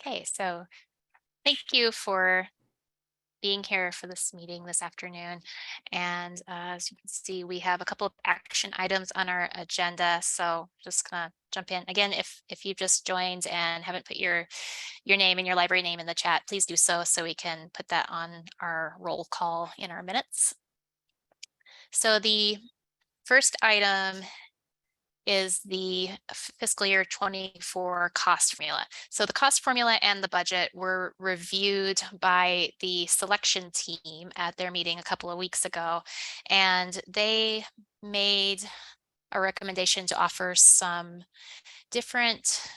Okay, so thank you for being here for this meeting this afternoon. And as you can see, we have a couple of action items on our agenda. So just gonna jump in again. If you just joined and haven't put your name and your library name in the chat, please do so we can put that on our roll call in our minutes. So the first item is the fiscal year 24 cost formula. So the cost formula and the budget were reviewed by the selection team at their meeting a couple of weeks ago, and they made a recommendation to offer some different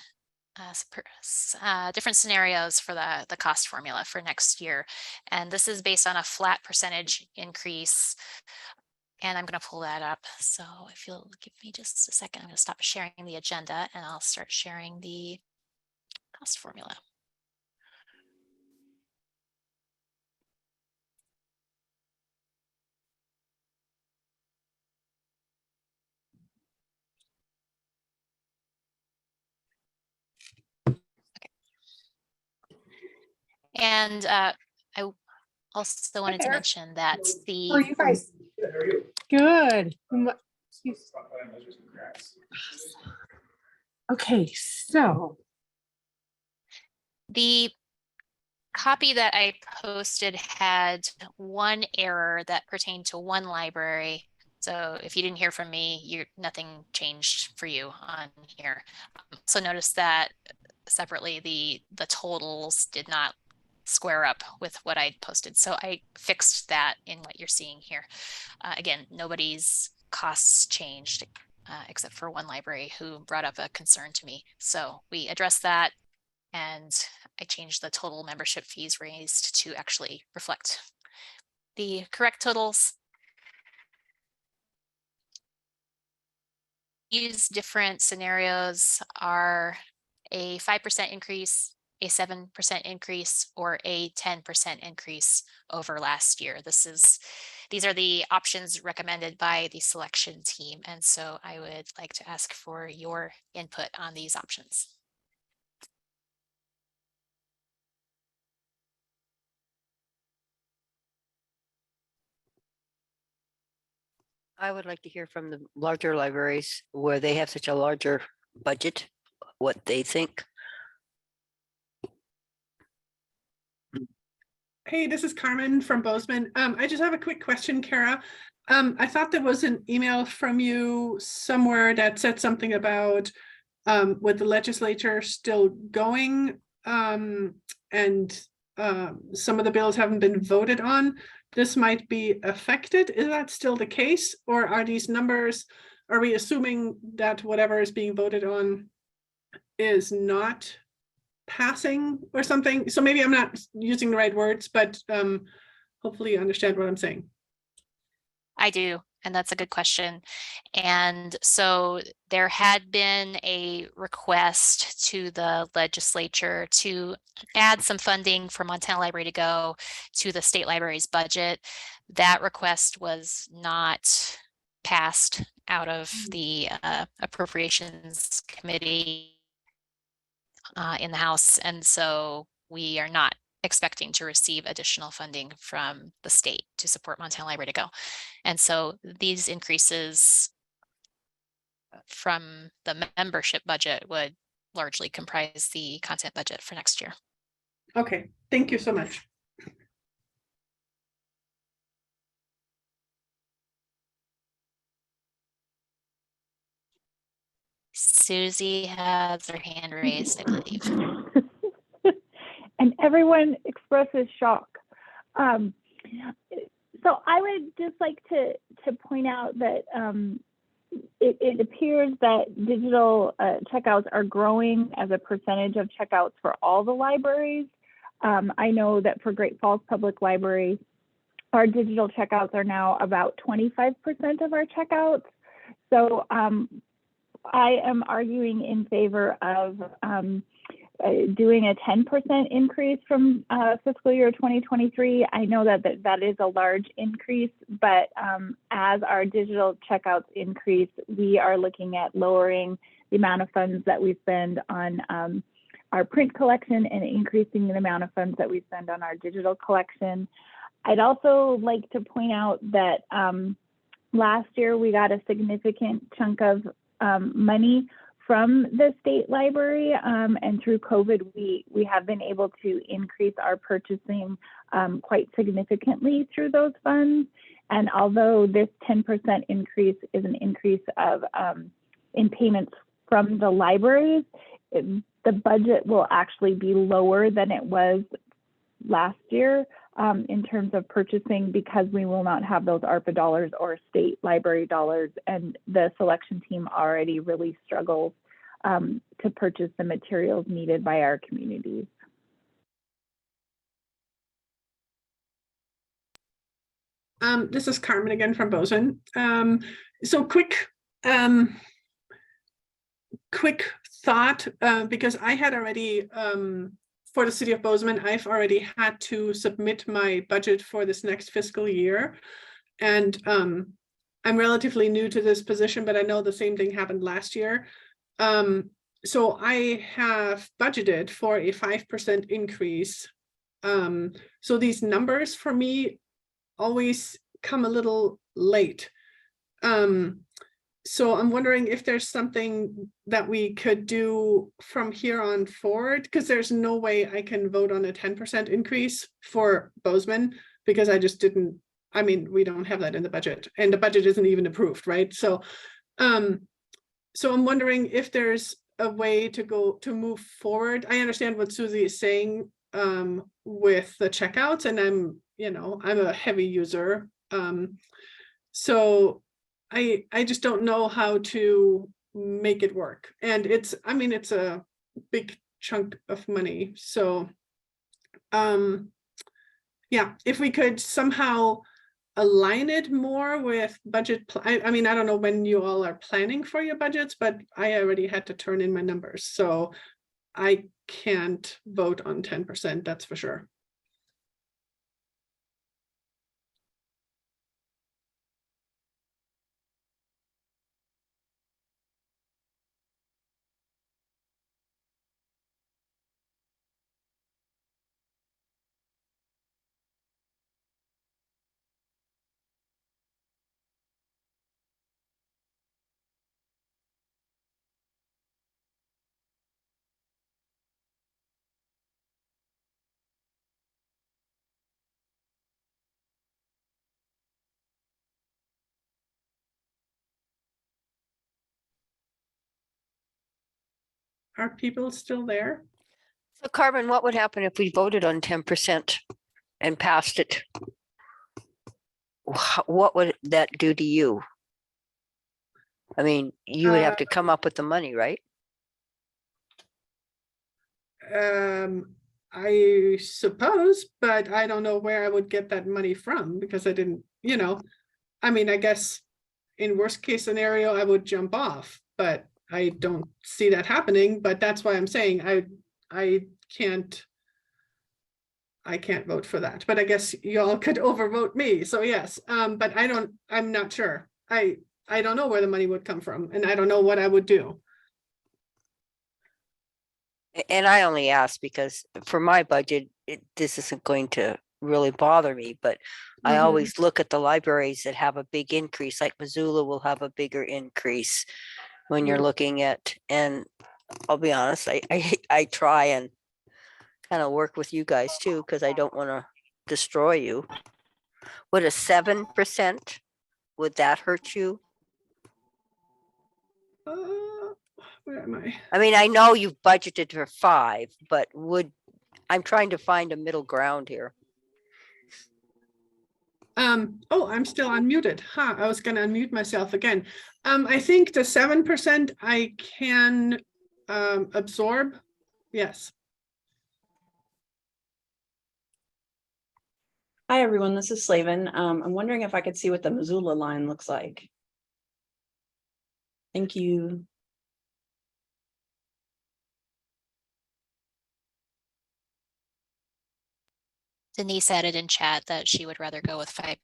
different scenarios for the cost formula for next year. And this is based on a flat percentage increase, and I'm going to pull that up. So if you'll give me just a second, I'm going to stop sharing the agenda and I'll start sharing the cost formula. Okay. And I also wanted to mention that the... How are you guys? Good. How are you? Good. Okay, so the copy that I posted had one error that pertained to one library. So if you didn't hear from me, nothing changed for you on here. So notice that separately, the totals did not square up with what I posted. So I fixed that in what you're seeing here. Again, nobody's costs changed except for one library who brought up a concern to me. So we addressed that, and I changed the total membership fees raised to actually reflect the correct totals. These different scenarios are a 5% increase, a 7% increase, or a 10% increase over last year. These are the options recommended by the selection team. And so I would like to ask for your input on these options. I would like to hear from the larger libraries where they have such a larger budget, what they think. Hey, this is Carmen from Bozeman. I just have a quick question, Kara. I thought there was an email from you somewhere that said something about with the legislature still going and some of the bills haven't been voted on. This might be affected. Is that still the case? Or are these numbers, are we assuming that whatever is being voted on is not passing or something? So maybe I'm not using the right words, but hopefully you understand what I'm saying. I do, and that's a good question. And so there had been a request to the legislature to add some funding for MontanaLibrary2Go to the state library's budget. That request was not passed out of the appropriations committee in the House. And so we are not expecting to receive additional funding from the state to support MontanaLibrary2Go. And so these increases from the membership budget would largely comprise the content budget for next year. Okay, thank you so much. Susie has her hand raised, I believe. And everyone expresses shock. So I would just like to point out that it appears that digital checkouts are growing as a percentage of checkouts for all the libraries. I know that for Great Falls Public Library, our digital checkouts are now about 25% of our checkouts. So I am arguing in favor of doing a 10% increase from fiscal year 2023. I know that is a large increase, but as our digital checkouts increase, we are looking at lowering the amount of funds that we spend on our print collection and increasing the amount of funds that we spend on our digital collection. I'd also like to point out that last year we got a significant chunk of money from the state library, and through COVID, we have been able to increase our purchasing quite significantly through those funds. And although this 10% increase is an increase of in payments from the libraries, the budget will actually be lower than it was last year in terms of purchasing, because we will not have those ARPA dollars or state library dollars, and the selection team already really struggles to purchase the materials needed by our communities. This is Carmen again from Bozeman. So quick thought, because I had already, for the city of Bozeman, I've already had to submit my budget for this next fiscal year. And I'm relatively new to this position, but I know the same thing happened last year. So I have budgeted for a 5% increase. So these numbers for me always come a little late. So I'm wondering if there's something that we could do from here on forward, because there's no way I can vote on a 10% increase for Bozeman, because I just didn't, I mean, we don't have that in the budget, and the budget isn't even approved, right? So, so I'm wondering if there's a way to move forward. I understand what Susie is saying with the checkouts, and I'm a heavy user. So I just don't know how to make it work. And it's a big chunk of money. So yeah, if we could somehow align it more with budget. I mean, I don't know when you all are planning for your budgets, but I already had to turn in my numbers. So I can't vote on 10%, that's for sure. Are people still there? So Carmen, what would happen if we voted on 10% and passed it? What would that do to you? I mean, you would have to come up with the money, right? I suppose, but I don't know where I would get that money from, because I didn't, I mean, I guess in worst case scenario, I would jump off, but I don't see that happening. But that's why I'm saying I can't vote for that, but I guess y'all could overvote me. So yes, but I'm not sure. I don't know where the money would come from, and I don't know what I would do. And I only ask because for my budget, this isn't going to really bother me, but I always look at the libraries that have a big increase, like Missoula will have a bigger increase when you're looking at, and I'll be honest, I try and kind of work with you guys too, because I don't want to destroy you. Would a 7%, would that hurt you? Where am I? I mean, I know you've budgeted for 5, but I'm trying to find a middle ground here. Oh, I'm still unmuted. I was gonna unmute myself again. I think the 7% I can absorb. Yes. Hi, everyone. This is Slavin. I'm wondering if I could see what the Missoula line looks like. Thank you. Denise added in chat that she would rather go with 5%.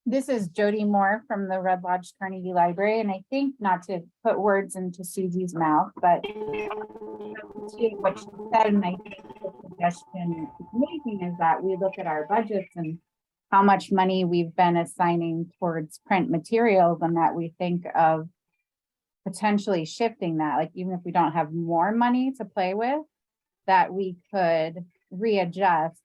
This is Jody Moore from the Red Lodge Carnegie Library, and I think, not to put words into Susie's mouth, but what she said, and I think the suggestion she's making is that we look at our budgets and how much money we've been assigning towards print materials, and that we think of potentially shifting that, like even if we don't have more money to play with, that we could readjust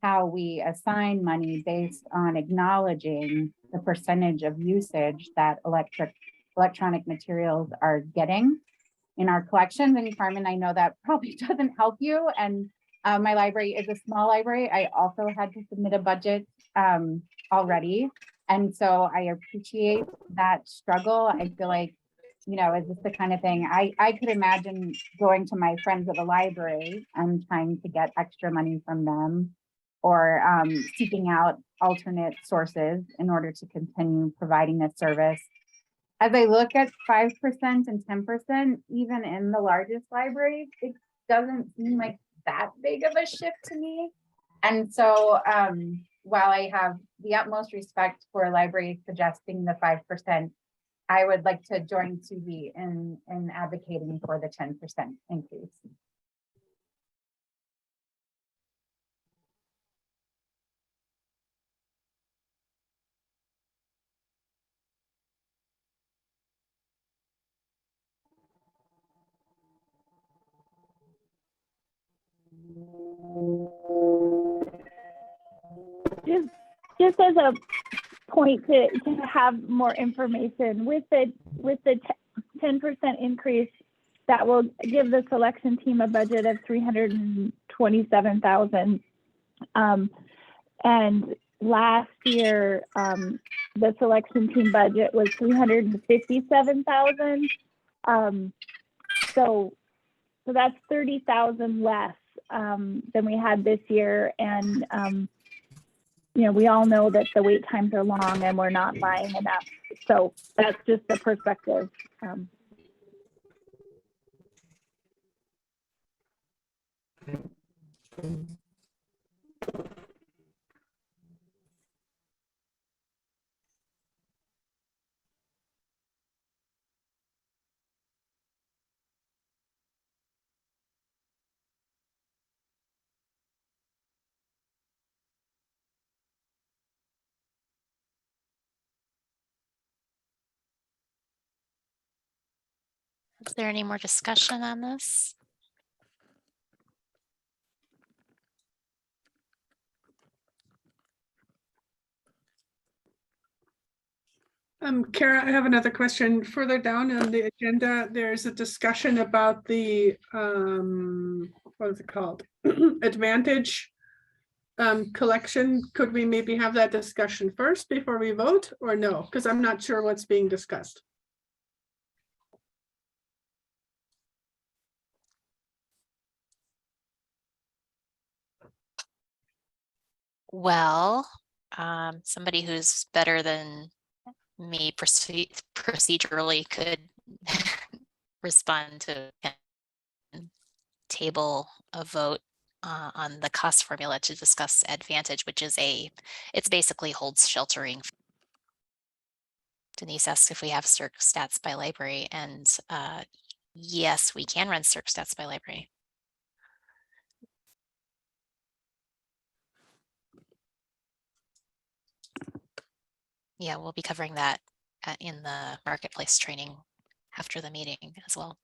how we assign money based on acknowledging the percentage of usage that electronic materials are getting in our collections. And Carmen, I know that probably doesn't help you. And my library is a small library. I also had to submit a budget already. And so I appreciate that struggle. I feel like, you know, is this the kind of thing I could imagine going to my friends at the library and trying to get extra money from them, or seeking out alternate sources in order to continue providing this service. As I look at 5% and 10%, even in the largest libraries, it doesn't seem like that big of a shift to me. And so while I have the utmost respect for libraries suggesting the 5%, I would like to join Susie in advocating for the 10% increase. Just as a point to have more information with the 10% increase, that will give the selection team a budget of $327,000. And last year, the selection team budget was $357,000. So that's $30,000 less than we had this year. And you know, we all know that the wait times are long and we're not buying enough. So that's just the perspective. Is there any more discussion on this? Kara, I have another question. Further down on the agenda, there's a discussion about the, what is it called? Advantage collection. Could we maybe have that discussion first before we vote, or no? Because I'm not sure what's being discussed. Well, somebody who's better than me procedurally could respond to table a vote on the cost formula to discuss advantage, which is it's basically holds sheltering. Denise asked if we have circ stats by library, and yes, we can run circ stats by library. Yeah, we'll be covering that in the marketplace training after the meeting as well.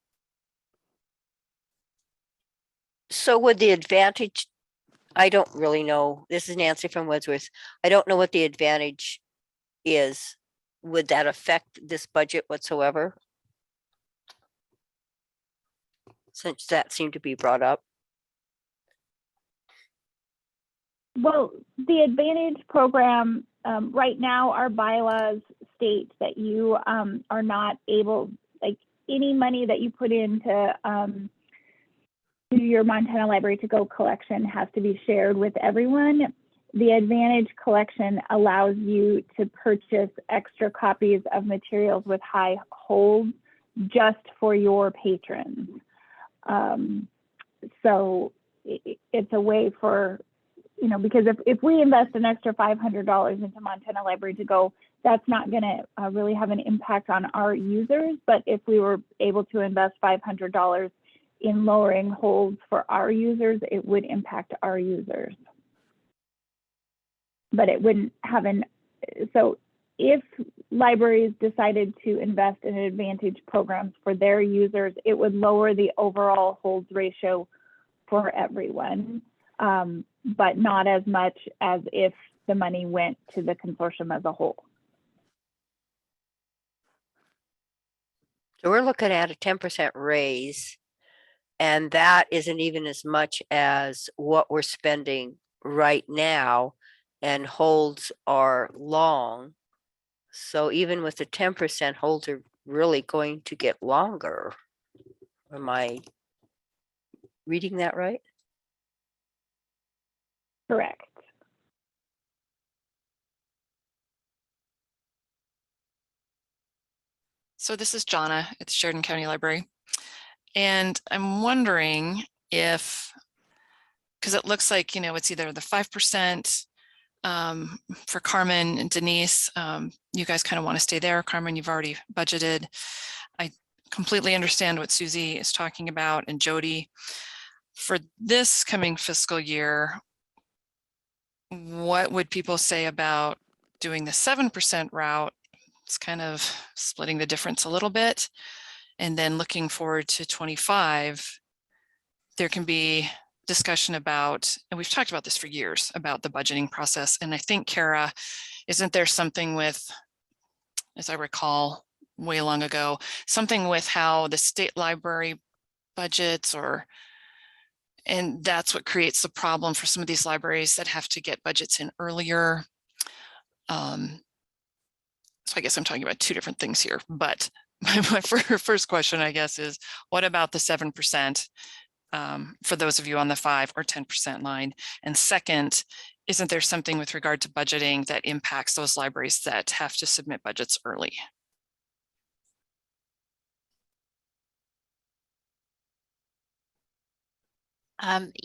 So would the advantage, I don't really know. This is Nancy from Wordsworth. I don't know what the advantage is. Would that affect this budget whatsoever? Since that seemed to be brought up. Well, the Advantage program, right now, our bylaws state that you are not able, like any money that you put into your Montana Library2Go collection has to be shared with everyone. The Advantage collection allows you to purchase extra copies of materials with high holds just for your patrons. So it's a way for you know, because if we invest an extra $500 into Montana Library to Go, that's not going to really have an impact on our users. But if we were able to invest $500 in lowering holds for our users, it would impact our users. But it wouldn't have so if libraries decided to invest in advantage programs for their users, it would lower the overall holds ratio for everyone, but not as much as if the money went to the consortium as a whole. So we're looking at a 10% raise, and that isn't even as much as what we're spending right now, and holds are long. So even with the 10%, holds are really going to get longer. Am I reading that right? Correct. So this is Jonna at the Sheridan County Library. And I'm wondering if, because it looks like, you know, it's either the 5% for Carmen and Denise, you guys kind of want to stay there. Carmen, you've already budgeted. I completely understand what Susie is talking about, and Jody. For this coming fiscal year, what would people say about doing the 7% route? It's kind of splitting the difference a little bit. And then looking forward to 25, there can be discussion about, and we've talked about this for years, about the budgeting process. And I think, Kara, isn't there something with, as I recall way long ago, something with how the state library budgets, and that's what creates the problem for some of these libraries that have to get budgets in earlier. So I guess I'm talking about two different things here, but my first question, I guess, is what about the 7% for those of you on the 5 or 10% line? And second, isn't there something with regard to budgeting that impacts those libraries that have to submit budgets early?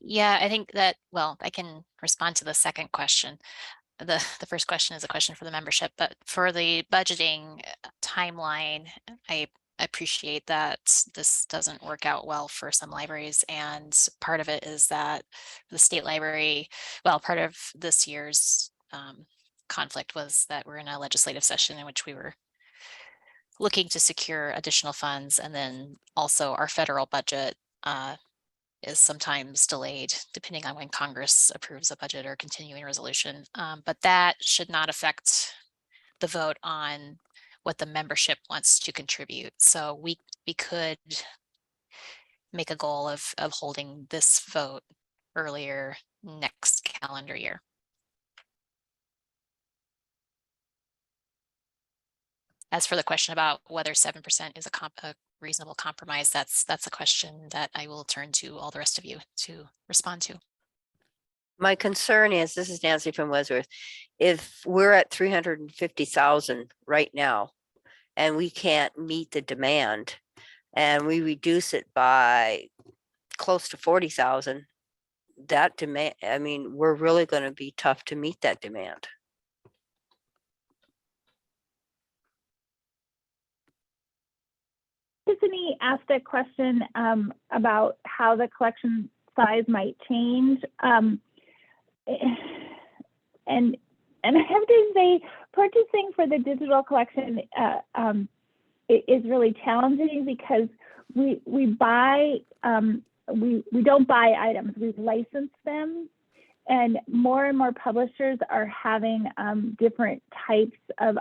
Yeah, I think that, well, I can respond to the second question. The first question is a question for the membership, but for the budgeting timeline, I appreciate that this doesn't work out well for some libraries. And part of it is that the state library, well, part of this year's conflict was that we're in a legislative session in which we were looking to secure additional funds. And then also our federal budget is sometimes delayed depending on when Congress approves a budget or continuing resolution. But that should not affect the vote on what the membership wants to contribute. So we could make a goal of holding this vote earlier next calendar year. As for the question about whether 7% is a reasonable compromise, that's a question that I will turn to all the rest of you to respond to. My concern is, this is Nancy from Wesworth, if we're at 350,000 right now and we can't meet the demand and we reduce it by close to 40,000, that demand, I mean, we're really going to be tough to meet that demand. Tiffany asked a question about how the collection size might change. And I have to say, purchasing for the digital collection is really challenging because we buy, we don't buy items, we license them. And more publishers are having different types of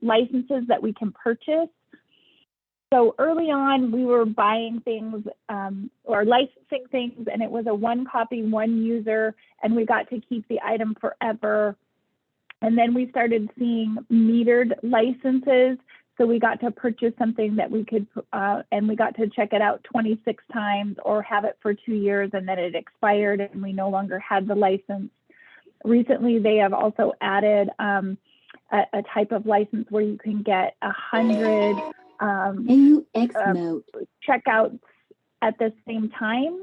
licenses that we can purchase. So early on, we were buying things or licensing things, and it was a one copy, one user, and we got to keep the item forever. And then we started seeing metered licenses. So we got to purchase something that we could, and we got to check it out 26 times or have it for 2 years, and then it expired and we no longer had the license. Recently, they have also added a type of license where you can get 100 checkouts at the same time.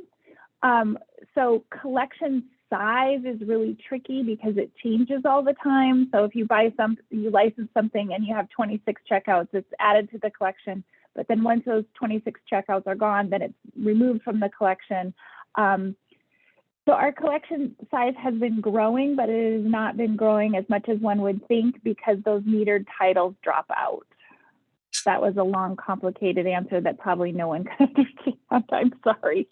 So collection size is really tricky because it changes all the time. So if you you license something and you have 26 checkouts, it's added to the collection. But then once those 26 checkouts are gone, then it's removed from the collection. So our collection size has been growing, but it has not been growing as much as one would think because those metered titles drop out. That was a long, complicated answer that probably no one could understand. I'm sorry.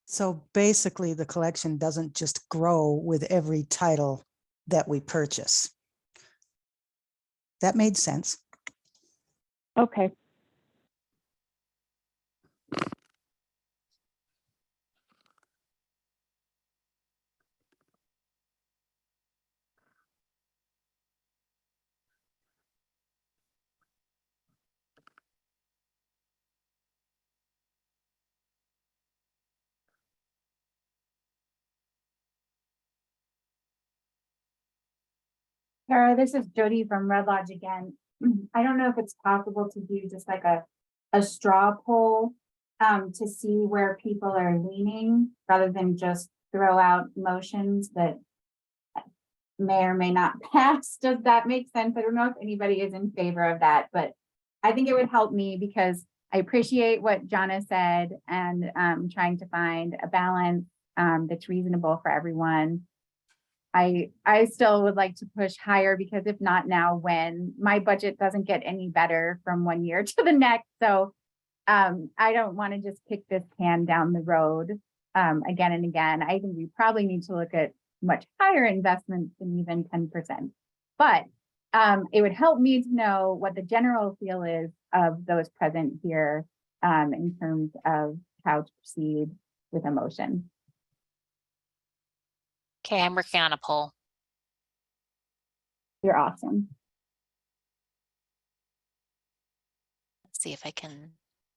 So basically the collection doesn't just grow with every title that we purchase. That made sense. Okay. Tara, this is Jody from Red Lodge again. I don't know if it's possible to do just like a straw poll to see where people are leaning rather than just throw out motions that may or may not pass. Does that make sense? I don't know if anybody is in favor of that, but I think it would help me because I appreciate what Jonna said and trying to find a balance that's reasonable for everyone. I still would like to push higher because if not now, when my budget doesn't get any better from one year to the next. So I don't want to just kick this can down the road again and again. I think we probably need to look at much higher investments than even 10%. But it would help me to know what the general feel is of those present here in terms of how to proceed with a motion. Okay, I'm working on a poll. You're awesome. Let's see if I can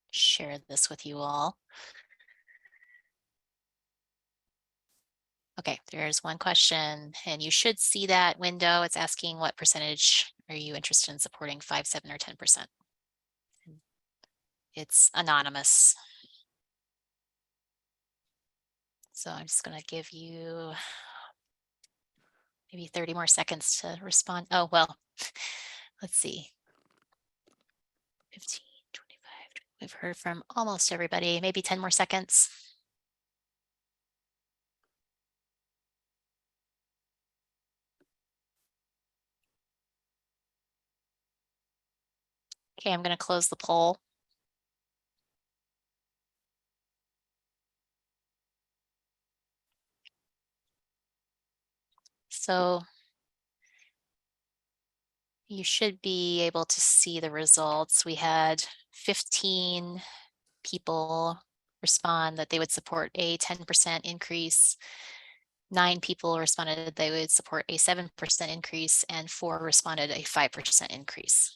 share this with you all. Okay, there's one question, and you should see that window. It's asking what percentage are you interested in supporting, 5, 7, or 10%. It's anonymous. So I'm just gonna give you maybe 30 more seconds to respond. Oh, well, let's see. 15, 25, we've heard from almost everybody, maybe 10 more seconds. Okay, I'm gonna close the poll. So you should be able to see the results. We had 15 people respond that they would support a 10% increase. 9 people responded they would support a 7% increase, and 4 responded a 5% increase.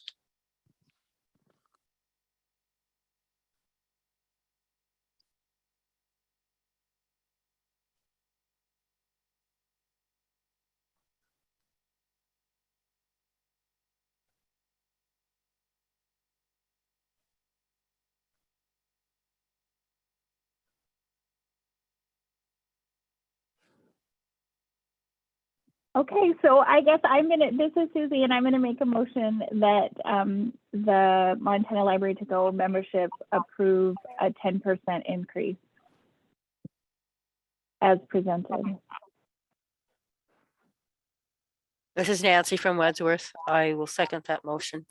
Okay, so I guess this is Susie, and I'm gonna make a motion that the Montana Library to Go membership approve a 10% increase as presented. This is Nancy from Wadsworth. I will second that motion.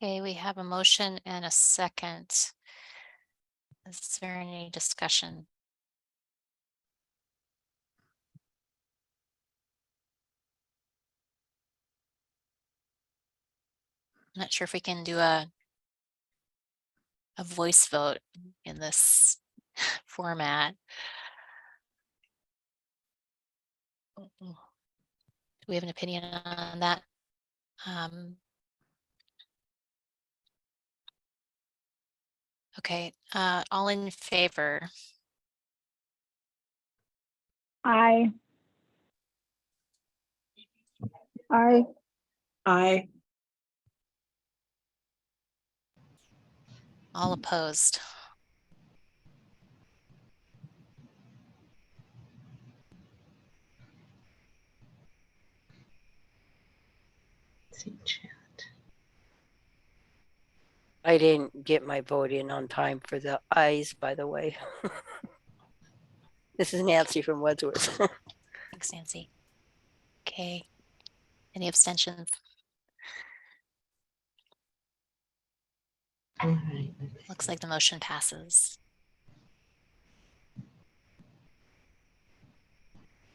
Okay, we have a motion and a second. Is there any discussion? I'm not sure if we can do a voice vote in this format. Do we have an opinion on that? Okay, all in favor? Aye. I, All opposed? I didn't get my vote in on time for the ayes, by the way. This is Nancy from Wadsworth. Thanks, Nancy. Okay. Any abstentions? Looks like the motion passes.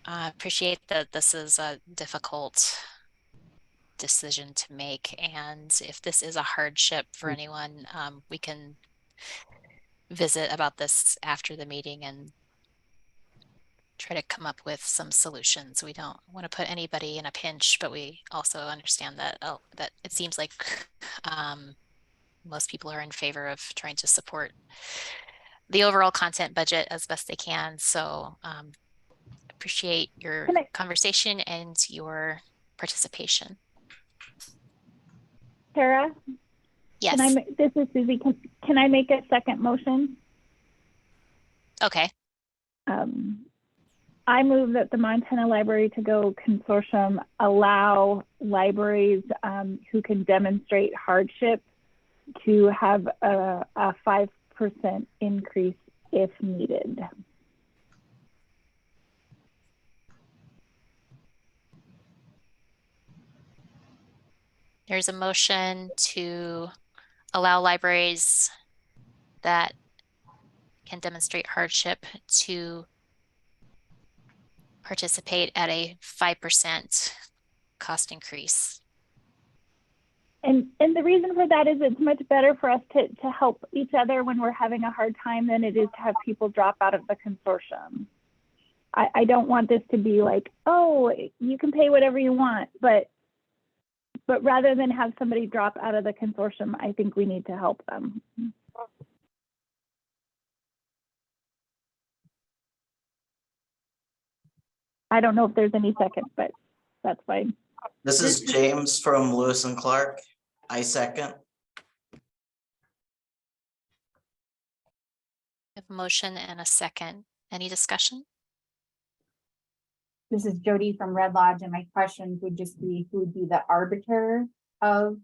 I appreciate that this is a difficult decision to make, and if this is a hardship for anyone, we can visit about this after the meeting and try to come up with some solutions. We don't want to put anybody in a pinch, but we also understand that that it seems like most people are in favor of trying to support the overall content budget as best they can. So appreciate your conversation and your participation. Tara, Yes. this is Susie. Can I make a second motion? Okay. I move that the Montana Library2Go consortium allow libraries who can demonstrate hardship to have a 5% increase if needed. There's a motion to allow libraries that can demonstrate hardship to participate at a 5% cost increase. And the reason for that is it's much better for us to help each other when we're having a hard time than it is to have people drop out of the consortium. I don't want this to be like, oh, you can pay whatever you want, but rather than have somebody drop out of the consortium, I think we need to help them. I don't know if there's any second, but that's fine. This is James from Lewis and Clark. I second. We have a motion and a second. Any discussion? This is Jody from Red Lodge, and my questions would just be who would be the arbiter of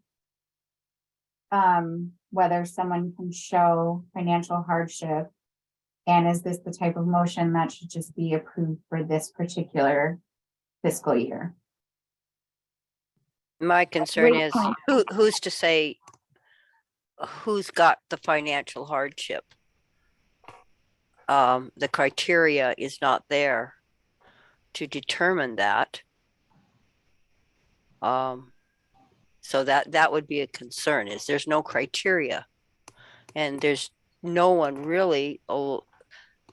whether someone can show financial hardship, and is this the type of motion that should just be approved for this particular fiscal year? My concern Great is point. who's to say who's got the financial hardship? The criteria is not there to determine that. So that would be a concern, is there's no criteria, and there's no one really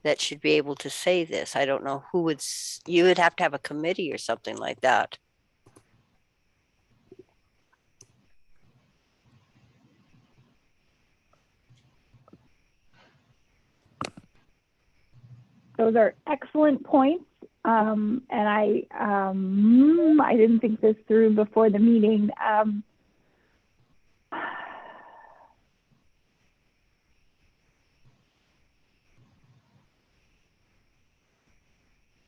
that should be able to say this. I don't know who would. You would have to have a committee or something like that. Those are excellent points. And I didn't think this through before the meeting.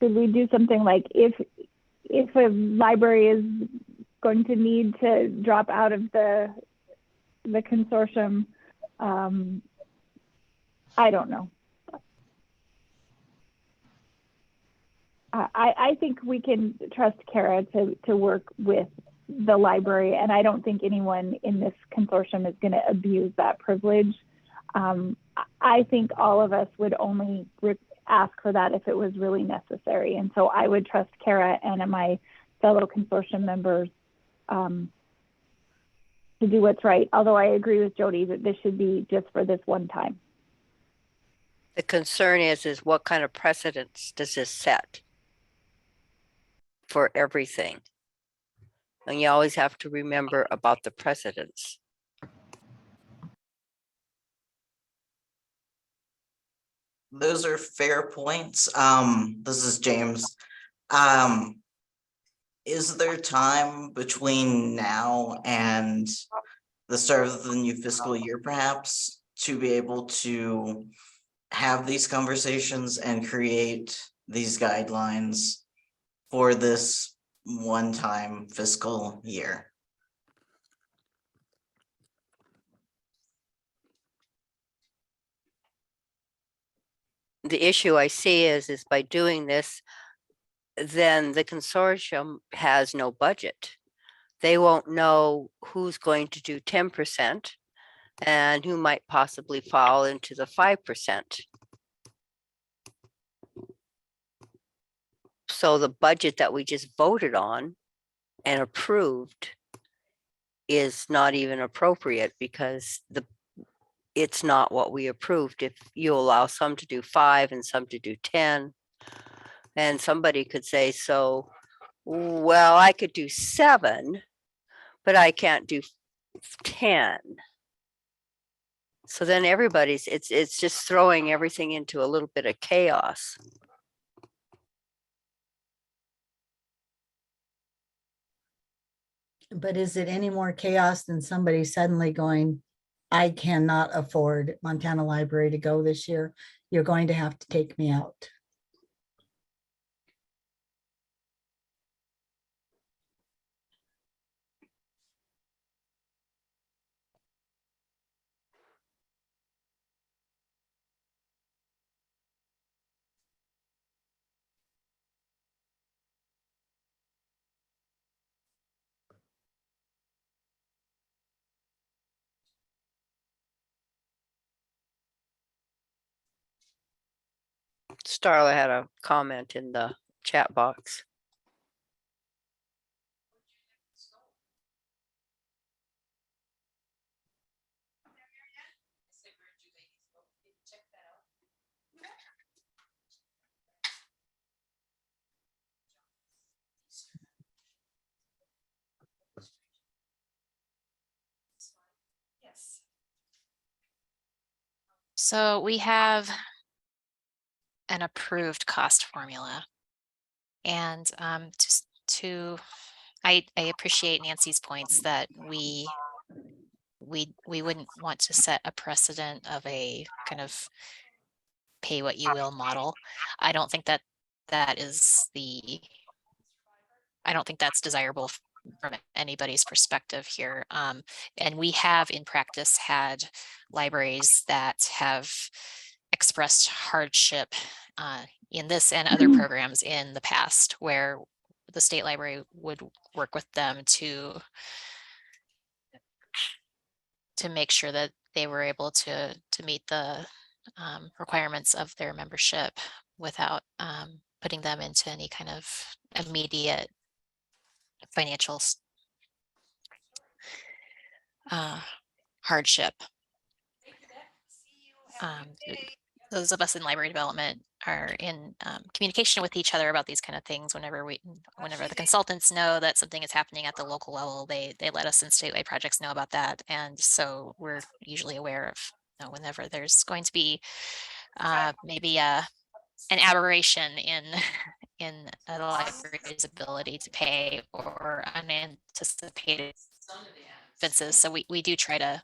Should we do something like if a library is going to need to drop out of the consortium, I don't know. I think we can trust Kara to work with the library, and I don't think anyone in this consortium is going to abuse that privilege. I think all of us would only ask for that if it was really necessary, and so I would trust Kara and my fellow consortium members to do what's right. Although I agree with Jody that this should be just for this one time. The concern is what kind of precedence does this set for everything? And you always have to remember about the precedents. those are fair points. This is James. Um, is there time between now and the start of the new fiscal year, perhaps, to be able to have these conversations and create these guidelines for this one-time fiscal year? The issue I see is by doing this, then the consortium has no budget. They won't know who's going to do 10% and who might possibly fall into the 5%. So the budget that we just voted on and approved is not even appropriate because it's not what we approved. If you allow some to do 5 and some to do 10, and somebody could say, so, well, I could do 7, but I can't do 10. So then everybody's, it's just throwing everything into a little bit of chaos. But is it any more chaos than somebody suddenly going, I cannot afford Montana Library to go this year. You're going to have to take me out. Starla had a comment in the chat box. So we have an approved cost formula. And just I appreciate Nancy's points that we wouldn't want to set a precedent of a kind of pay what you will model. I don't think that I don't think that's desirable from anybody's perspective here. And we have in practice had libraries that have expressed hardship in this and other programs in the past where the state library would work with them to make sure that they were able to meet the requirements of their membership without putting them into any kind of immediate financial hardship. Those of us in library development are in communication with each other about these kind of things. Whenever the consultants know that something is happening at the local level, they let us in statewide projects know about that, and so we're usually aware of whenever there's going to be maybe an aberration in the library's ability to pay or unanticipated expenses. So we do try to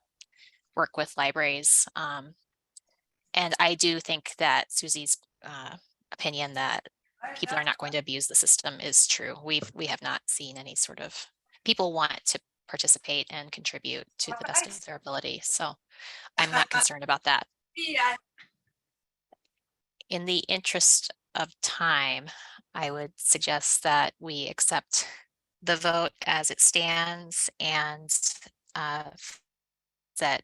work with libraries. And I do think that Susie's opinion that people are not going to abuse the system is true. We have not seen any sort of, people want to participate and contribute to the best of their ability. So I'm not concerned about that. In the interest of time, I would suggest that we accept the vote as it stands and that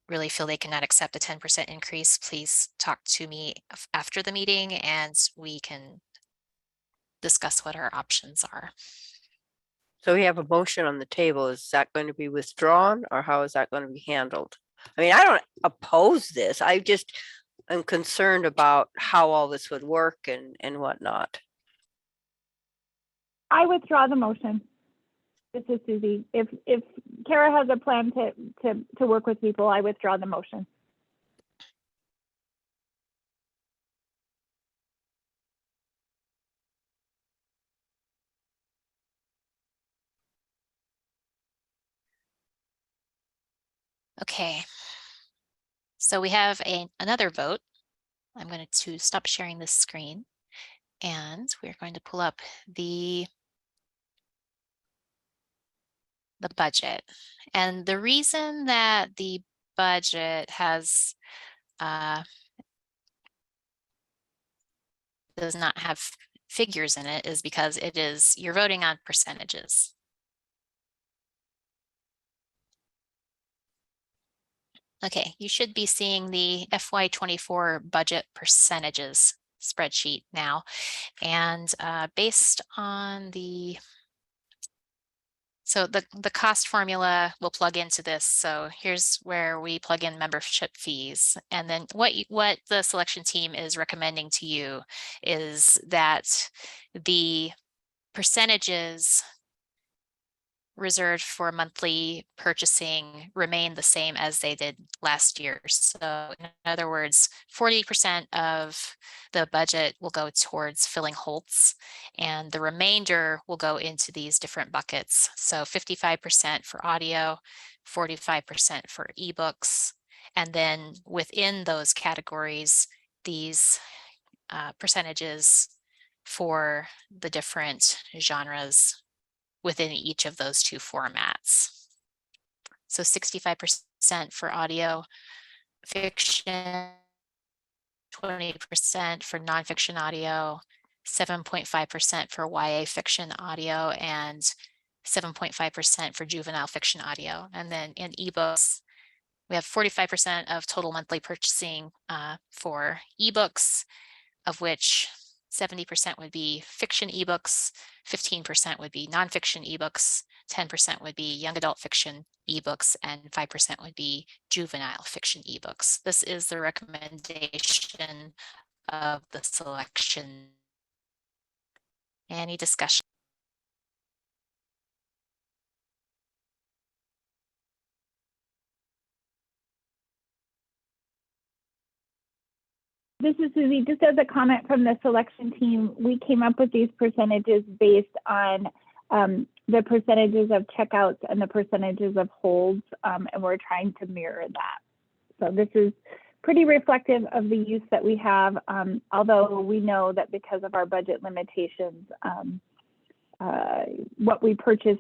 really feel they cannot accept a 10% increase, please talk to me after the meeting and we can discuss what our options are. So we have a motion on the table. Is that going to be withdrawn or how is that going to be handled? I mean, I don't oppose this. I just am concerned about how all this would work and whatnot. I withdraw the motion. This is Susie. If Kara has a plan to work with people, I withdraw the motion. Okay. So we have another vote. I'm going to stop sharing this screen and we're going to pull up the budget. And the reason that the budget has does not have figures in it is because you're voting on percentages. Okay, you should be seeing the FY24 budget percentages spreadsheet now. And based on so the cost formula will plug into this. So here's where we plug in membership fees. And then what the selection team is recommending to you is that the percentages reserved for monthly purchasing remain the same as they did last year. So in other words, 40% of the budget will go towards filling holds and the remainder will go into these different buckets. So 55% for audio, 45% for ebooks, and then within those categories, these percentages for the different genres within each of those two formats. So 65% for audio fiction, 20% for nonfiction audio, 7.5% for YA fiction audio, and 7.5% for juvenile fiction audio. And then in ebooks, we have 45% of total monthly purchasing for ebooks, of which 70% would be fiction ebooks, 15% would be nonfiction ebooks, 10% would be young adult fiction ebooks, and 5% would be juvenile fiction ebooks. This is the recommendation of the selection. Any discussion? This is Susie. Just as a comment from the selection team, we came up with these percentages based on the percentages of checkouts and the percentages of holds, and we're trying to mirror that. So this is pretty reflective of the use that we have, although we know that because of our budget limitations, what we purchase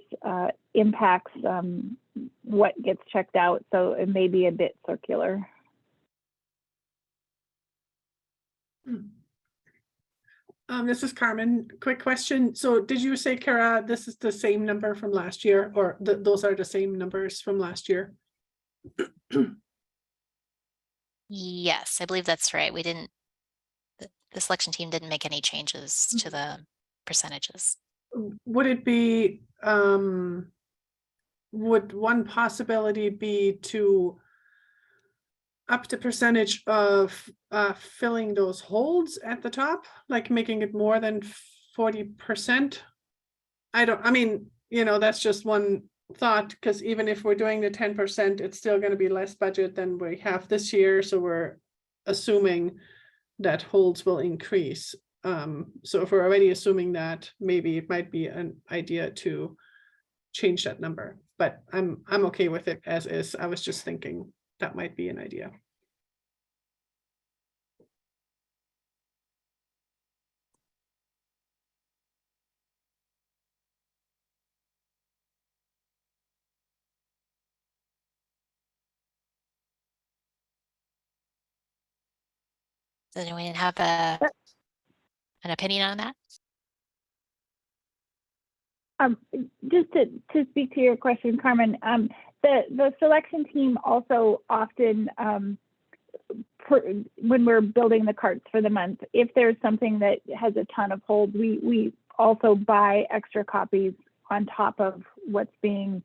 impacts what gets checked out, so it may be a bit circular. This is Carmen. Quick question. So did you say, Kara, this is the same number from last year, or those are the same numbers from last year? Yes, I believe that's right. We didn't, the selection team didn't make any changes to the percentages. Would it be, would one possibility be to up the percentage of filling those holds at the top, like making it more than 40%? I mean, you know, that's just one thought, because even if we're doing the 10%, it's still going to be less budget than we have this year. So we're assuming that holds will increase. So if we're already assuming that, maybe it might be an idea to change that number, but I'm okay with it as is. I was just thinking that might be an idea. Does anyone have an opinion on that? Just to speak to your question, Carmen, the selection team also often, when we're building the carts for the month, if there's something that has a ton of hold, we also buy extra copies on top of what's being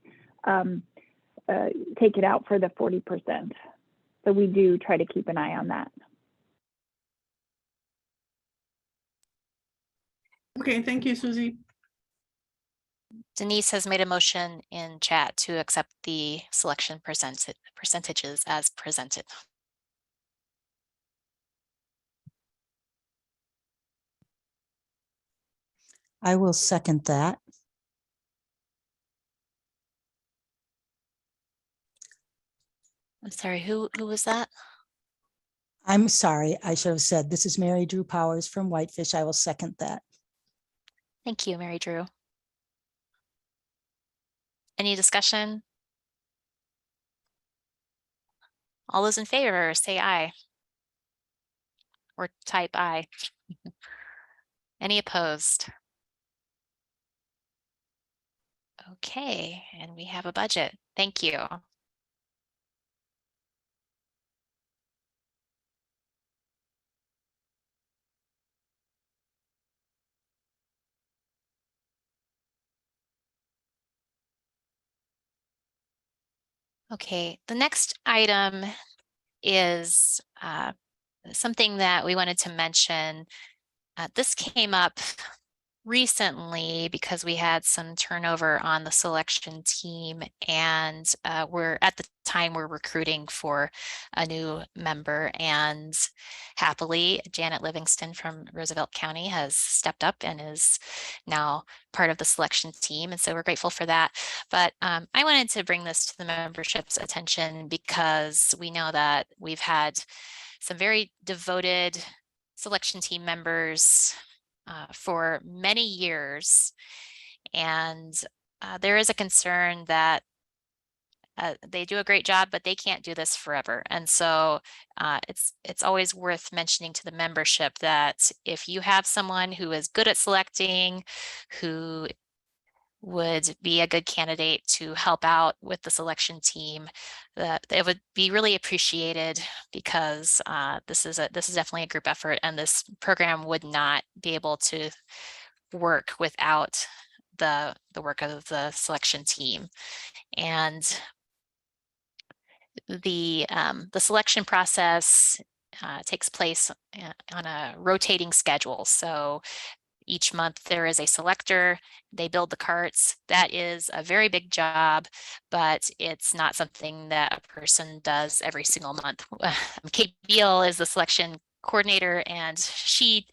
taken out for the 40%. So we do try to keep an eye on that. Okay, thank you, Susie. Denise has made a motion in chat to accept the selection percentages as presented. I will second that. I'm sorry, who was that? I'm sorry, I should have said, this is Mary Drew Powers from Whitefish. I will second that. Thank you, Mary Drew. Any discussion? All those in favor, say aye. Or type aye. Any opposed? Okay, and we have a budget. Thank you. Okay, the next item is something that we wanted to mention. This came up recently because we had some turnover on the selection team, and we're at the time we're recruiting for a new member, and happily Janet Livingston from Roosevelt County has stepped up and is now part of the selection team, and so we're grateful for that. But I wanted to bring this to the membership's attention because we know that we've had some very devoted selection team members for many years. And there is a concern that they do a great job, but they can't do this forever. And so it's always worth mentioning to the membership that if you have someone who is good at selecting, who would be a good candidate to help out with the selection team, that it would be really appreciated, because this is definitely a group effort, and this program would not be able to work without the work of the selection team. And the selection process takes place on a rotating schedule. So each month there is a selector, they build the carts. That is a very big job, but it's not something that a person does every single month. Kate Beal is the selection coordinator, and she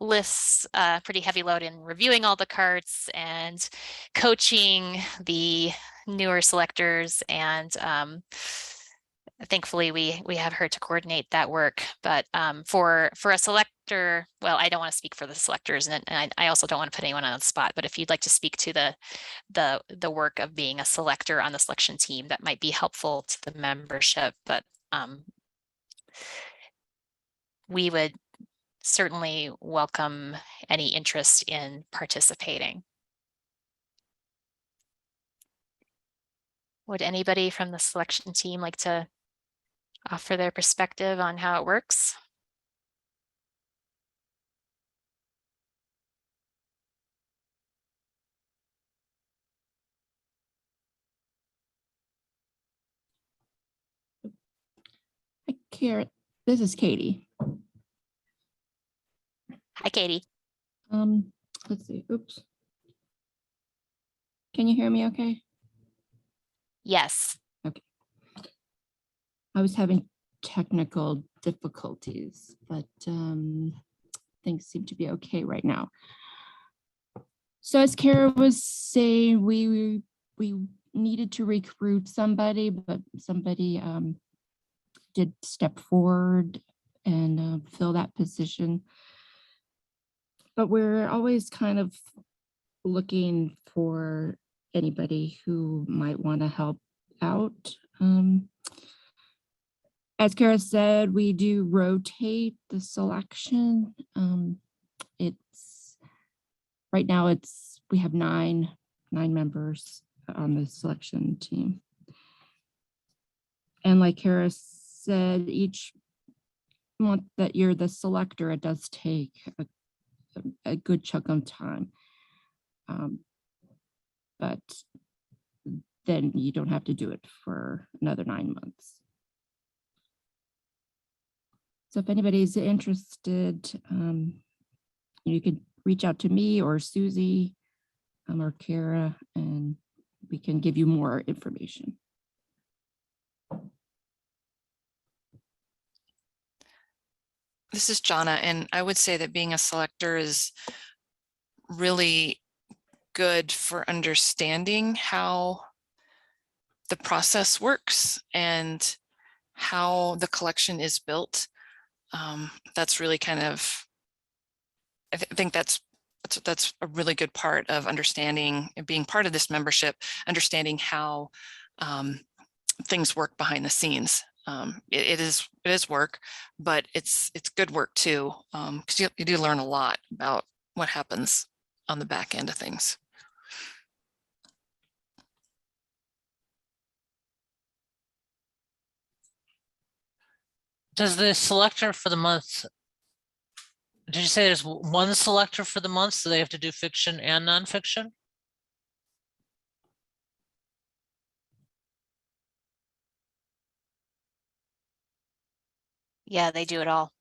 lists a pretty heavy load in reviewing all the carts and coaching the newer selectors, and thankfully we have her to coordinate that work. But for a selector, well, I don't want to speak for the selectors, and I also don't want to put anyone on the spot, but if you'd like to speak to the work of being a selector on the selection team, that might be helpful to the membership. But we would certainly welcome any interest in participating. Would anybody from the selection team like to offer their perspective on how it works? Hi, Karen. This is Katie. Hi, Katie. Let's see. Oops. Can you hear me okay? Yes. Okay. I was having technical difficulties, but things seem to be okay right now. So as Kara was saying, we needed to recruit somebody, but somebody did step forward and fill that position. But we're always kind of looking for anybody who might want to help out. As Kara said, we do rotate the selection. It's right now we have nine members on the selection team. And like Kara said, each month that you're the selector, it does take a good chunk of time. But then you don't have to do it for another 9 months. So if anybody's interested, you could reach out to me or Susie or Kara, and we can give you more information. This is Jonna, and I would say that being a selector is really good for understanding how the process works. And how the collection is built. That's really kind of, I think that's a really good part of understanding and being part of this membership, understanding how things work behind the scenes. It is work, but it's good work too, because you do learn a lot about what happens on the back end of things. Does the selector for the month, did you say there's one selector for the month, so they have to do fiction and nonfiction? Yeah, they do it all.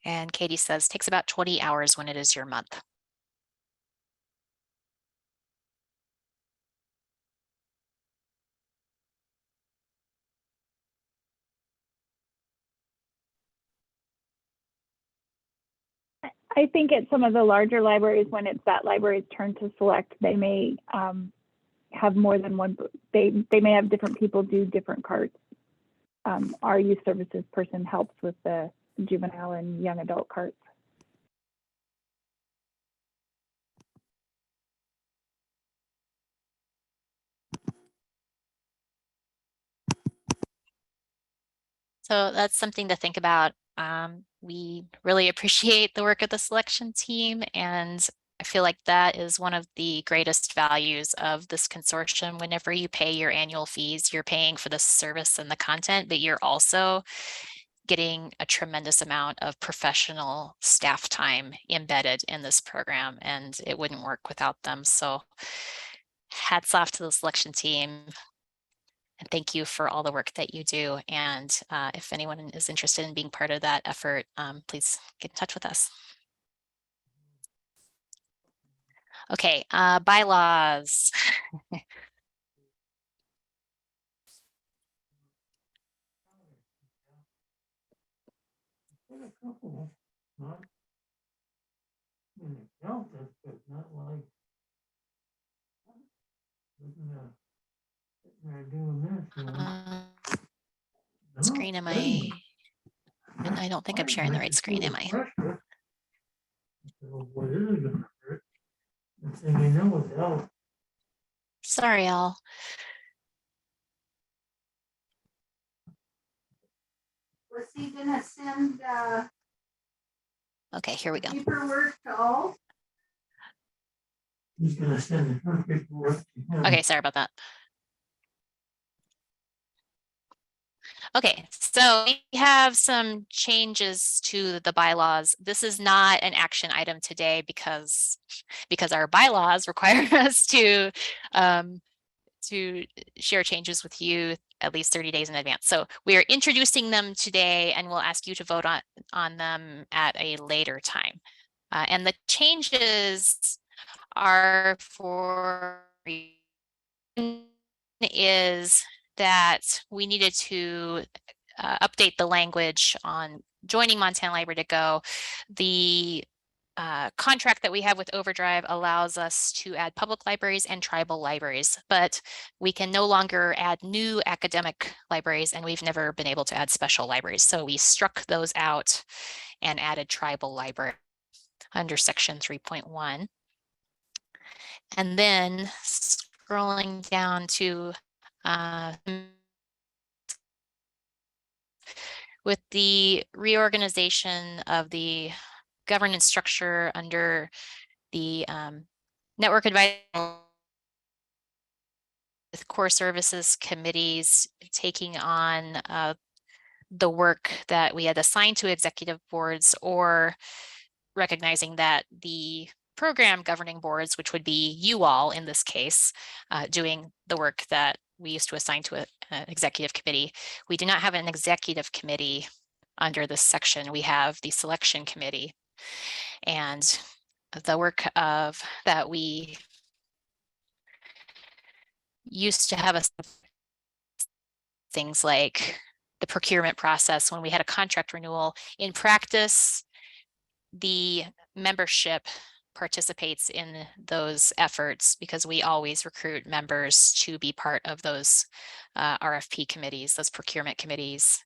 And Katie says takes about 20 hours when it is your month. I think at some of the larger libraries, when it's that library's turn to select, they may have more than one. They may have different people do different carts. Our youth services person helps with the juvenile and young adult carts. So that's something to think about. We really appreciate the work of the selection team, and I feel like that is one of the greatest values of this consortium. Whenever you pay your annual fees, you're paying for the service and the content, but you're also getting a tremendous amount of professional staff time embedded in this program, and it wouldn't work without them. So hats off to the selection team. And thank you for all the work that you do. And if anyone is interested in being part of that effort, please get in touch with us. Okay, bylaws. Screen, am I? And I don't think I'm sharing the right screen, am I? Sorry, all. Was he gonna send Okay, here we go. paperwork to all? He's gonna send her paperwork to him. Okay, sorry about that. Okay, so we have some changes to the bylaws. This is not an action item today because our bylaws require us to share changes with you at least 30 days in advance. So we are introducing them today, and we'll ask you to vote on them at a later time. And the changes are for is that we needed to update the language on joining Montana Library to Go. The contract that we have with Overdrive allows us to add public libraries and tribal libraries, but we can no longer add new academic libraries, and we've never been able to add special libraries. So we struck those out and added tribal library under section 3.1. And then scrolling down to with the reorganization of the governance structure under the network advisory with core services committees taking on the work that we had assigned to executive boards, or recognizing that the program governing boards, which would be you all in this case, doing the work that we used to assign to an executive committee. We do not have an executive committee under this section. We have the selection committee, and the work of that we used to have things like the procurement process when we had a contract renewal. In practice, the membership participates in those efforts because we always recruit members to be part of those RFP committees, those procurement committees,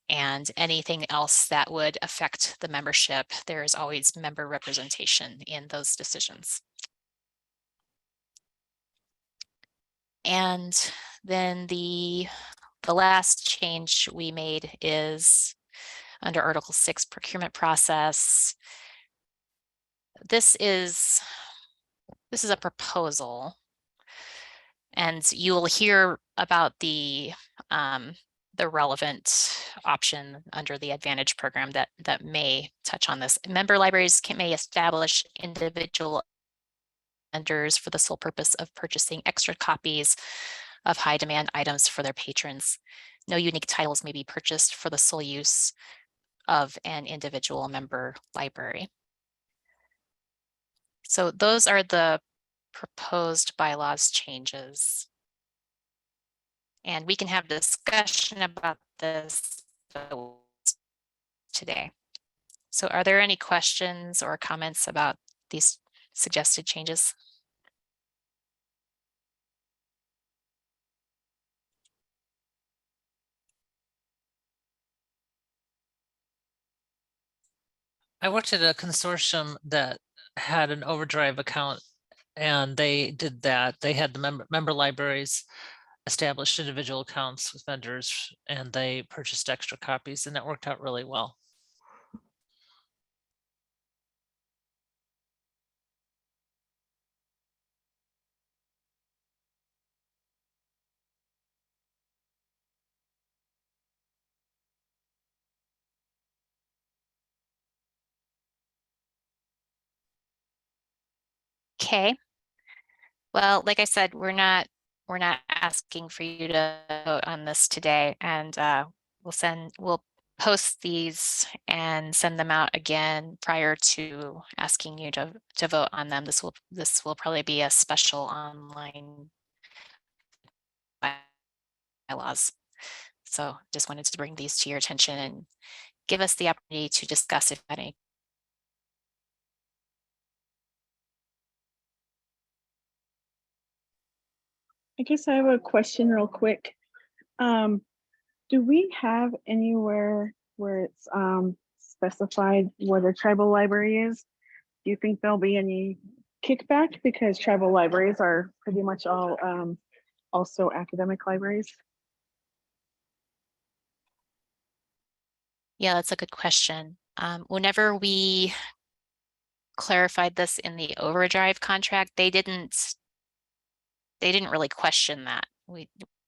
and anything else that would affect the membership. There is always member representation in those decisions. And then the last change we made is under Article 6 procurement process. This is a proposal, and you will hear about the relevant option under the Advantage program that may touch on this. Member libraries may establish individual vendors for the sole purpose of purchasing extra copies of high demand items for their patrons. No unique titles may be purchased for the sole use of an individual member library. So those are the proposed bylaws changes. And we can have discussion about this today. So are there any questions or comments about these suggested changes? I worked at a consortium that had an overdrive account, and they did that. They had the member libraries established individual accounts with vendors, and they purchased extra copies, and that worked out really well. Okay. Well, like I said, we're not asking for you to vote on this today, and we'll post these and send them out again prior to asking you to vote on them. This will probably be a special online bylaws. So just wanted to bring these to your attention and give us the opportunity to discuss if any. I guess I have a question real quick. Do we have anywhere where it's specified where the tribal library is? Do you think there'll be any kickback because tribal libraries are pretty much all also academic libraries? Yeah, that's a good question. Whenever we clarified this in the overdrive contract, they didn't really question that.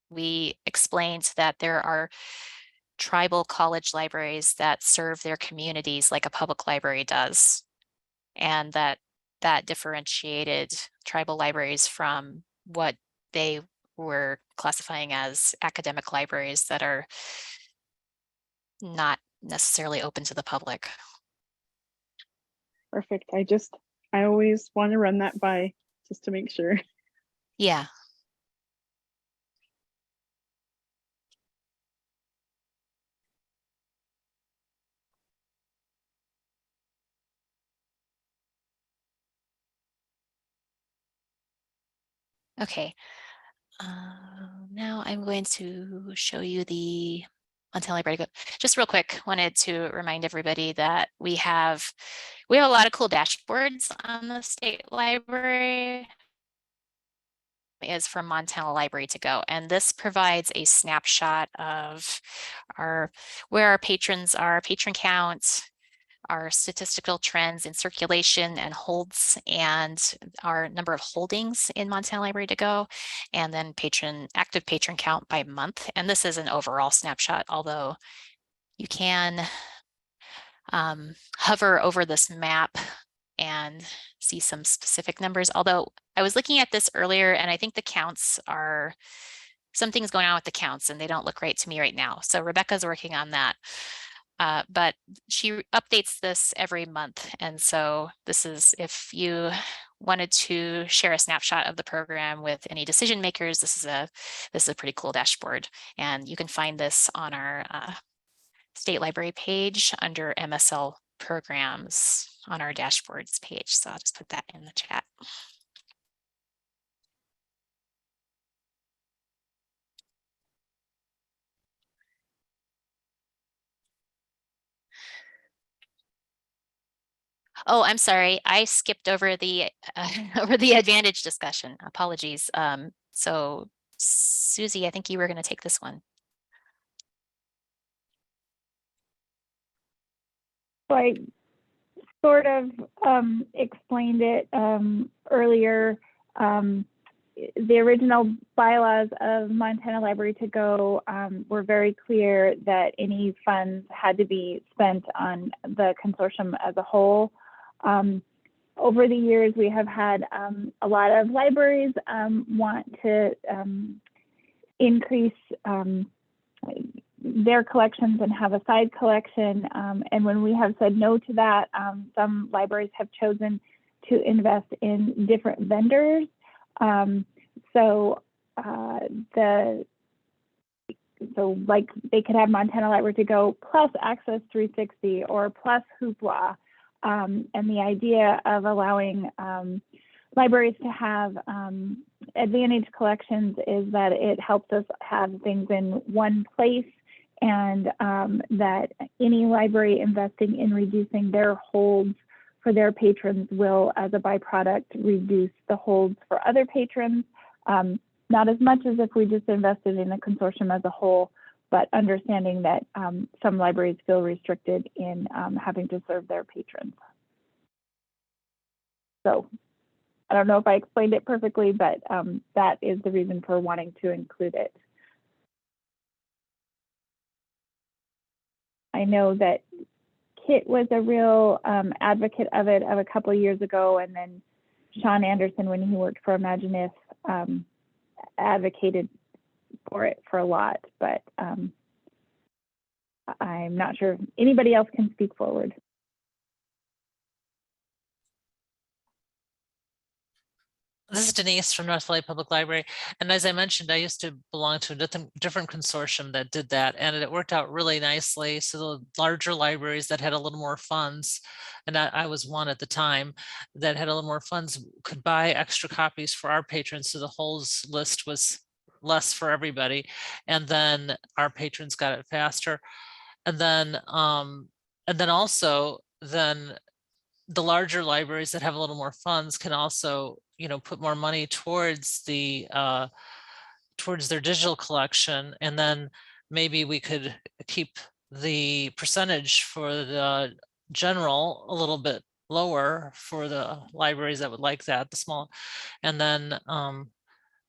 We explained that there are tribal college libraries that serve their communities like a public library does, and that differentiated tribal libraries from what they were classifying as academic libraries that are not necessarily open to the public. Perfect. I always want to run that by just to make sure. Yeah. Okay. Now I'm going to show you the MontanaLibrary2Go. Just real quick, wanted to remind everybody that we have a lot of cool dashboards on the state library. Is from MontanaLibrary2Go, and this provides a snapshot of where our patrons are, patron count, our statistical trends in circulation and holds, and our number of holdings in MontanaLibrary2Go, and then active patron count by month. And this is an overall snapshot, although you can hover over this map and see some specific numbers. Although I was looking at this earlier, and I think the counts something's going on with the counts and they don't look right to me right now. So Rebecca's working on that. But she updates this every month. And so this is, if you wanted to share a snapshot of the program with any decision makers, this is a pretty cool dashboard. And you can find this on our state library page under MSL programs. on our dashboards page. So I'll just put that in the chat. Oh, I'm sorry. I skipped over the over the advantage discussion. Apologies. So Susie, I think you were going to take this one. So I sort of explained it earlier. The original bylaws of Montana Library2Go were very clear that any funds had to be spent on the consortium as a whole. Over the years, we have had a lot of libraries want to increase their collections and have a side collection. And when we have said no to that, some libraries have chosen to invest in different vendors. So like they could have Montana Library2Go plus Access 360 or plus Hoopla. And the idea of allowing libraries to have advantage collections is that it helps us have things in one place, and that any library investing in reducing their holds for their patrons will, as a byproduct, reduce the holds for other patrons. Not as much as if we just invested in a consortium as a whole, but understanding that some libraries feel restricted in having to serve their patrons. So I don't know if I explained it perfectly, but that is the reason for wanting to include it. I know that Kit was a real advocate of it a couple of years ago, and then Sean Anderson, when he worked for Imagine If, advocated for it for a lot, but I'm not sure if anybody else can speak forward. This is Denise from North Valley Public Library. And as I mentioned, I used to belong to a different consortium that did that, and it worked out really nicely. So the larger libraries that had a little more funds, and I was one at the time, that had a little more funds, could buy extra copies for our patrons. So the holds list was less for everybody. And then our patrons got it faster. And then also the larger libraries that have a little more funds can also, put more money towards their digital collection. And then maybe we could keep the percentage for the general a little bit lower for the libraries that would like that, the small, and then the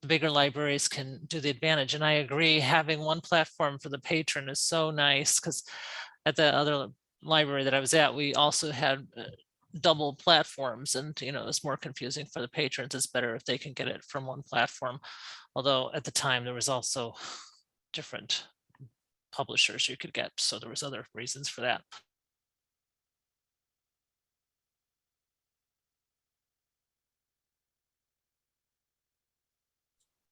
bigger libraries can do the advantage. And I agree, having one platform for the patron is so nice, because at the other library that I was at, we also had double platforms, and it's more confusing for the patrons. It's better if they can get it from one platform, although at the time there was also different publishers you could get, so there was other reasons for that.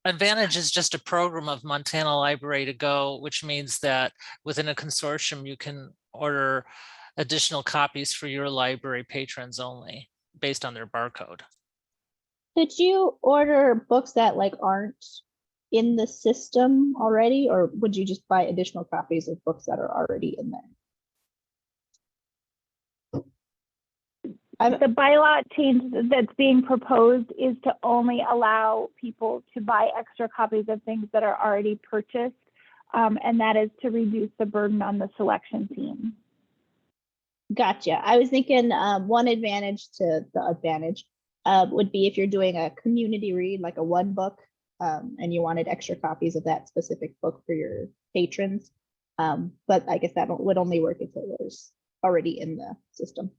Advantage is just a program of Montana Library2Go, which means that within a consortium you can order additional copies for your library patrons only based on their barcode. Could you order books that aren't in the system already, or would you just buy additional copies of books that are already in there? The bylaw change that's being proposed is to only allow people to buy extra copies of things that are already purchased, and that is to reduce the burden on the selection team. Gotcha. I was thinking one advantage to the advantage would be if you're doing a community read, like a one book, and you wanted extra copies of that specific book for your patrons. But I guess that would only work if it was already in the system.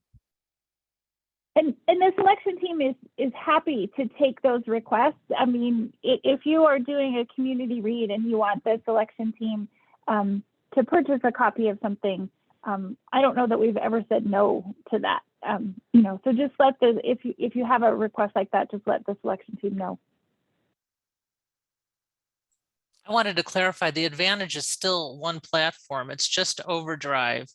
And the selection team is happy to take those requests. I mean, if you are doing a community read and you want the selection team to purchase a copy of something, I don't know that we've ever said no to that. So just if you have a request like that, just let the selection team know. I wanted to clarify, the advantage is still one platform. It's just Overdrive,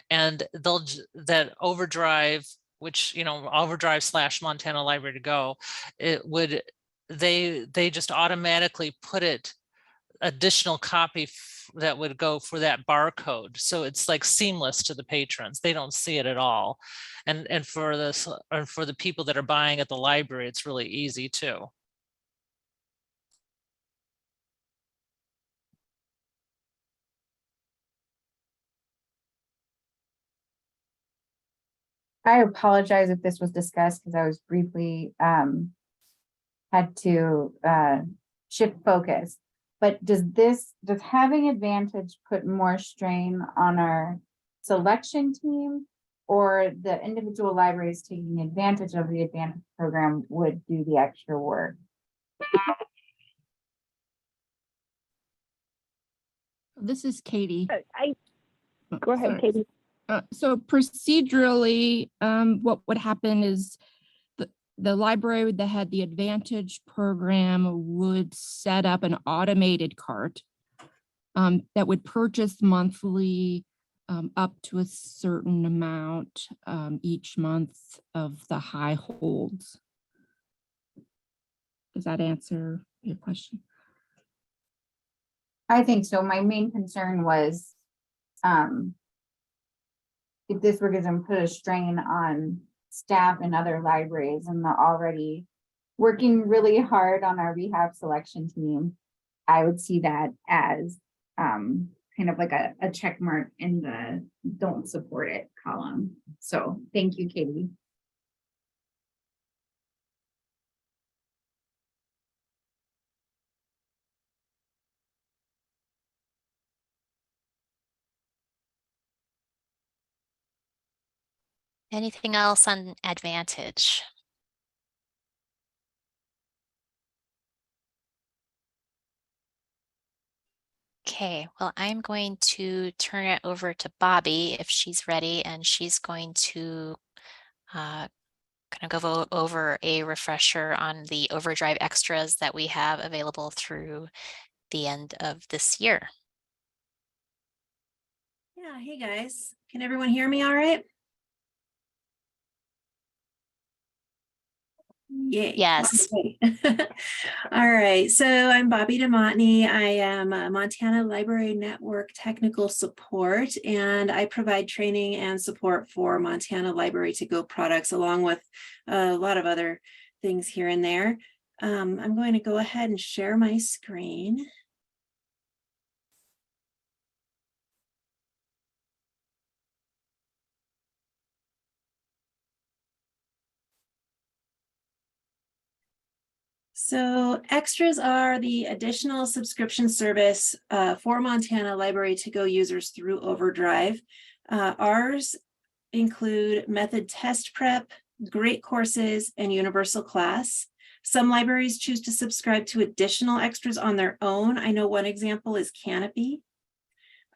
and that Overdrive which, you know, Overdrive / Montana Library to Go, it would, they just automatically put it additional copy that would go for that barcode. So it's like seamless to the patrons. They don't see it at all. And for this, and for the people that are buying at the library, it's really easy too. I apologize if this was discussed because I was briefly had to shift focus. But does having Advantage put more strain on our selection team, or the individual libraries taking advantage of the Advantage program would do the extra work? This is Katie. Go ahead, Sorry. Katie. So procedurally, what would happen is the library that had the Advantage program would set up an automated cart that would purchase monthly up to a certain amount each month of the high holds. Does that answer your question? I think so. My main concern was if this were going to put a strain on staff in other libraries and they're already working really hard on our rehab selection team, I would see that as kind of like a check mark in the don't support it column. So thank you, Katie. Anything else on Advantage? Okay, well, I'm going to turn it over to Bobby if she's ready, and she's going to kind of go over a refresher on the Overdrive extras that we have available through the end of this year. Yeah, hey guys, can everyone hear me all right? Yay. Yes. Okay. All right, so I'm Bobby DeMontney. I am a Montana Library Network technical support, and I provide training and support for Montana Library to Go products, along with a lot of other things here and there. I'm going to go ahead and share my screen. So extras are the additional subscription service for Montana Library to Go users through Overdrive. Ours include method test prep, great courses, and universal class. Some libraries choose to subscribe to additional extras on their own. I know one example is Canopy.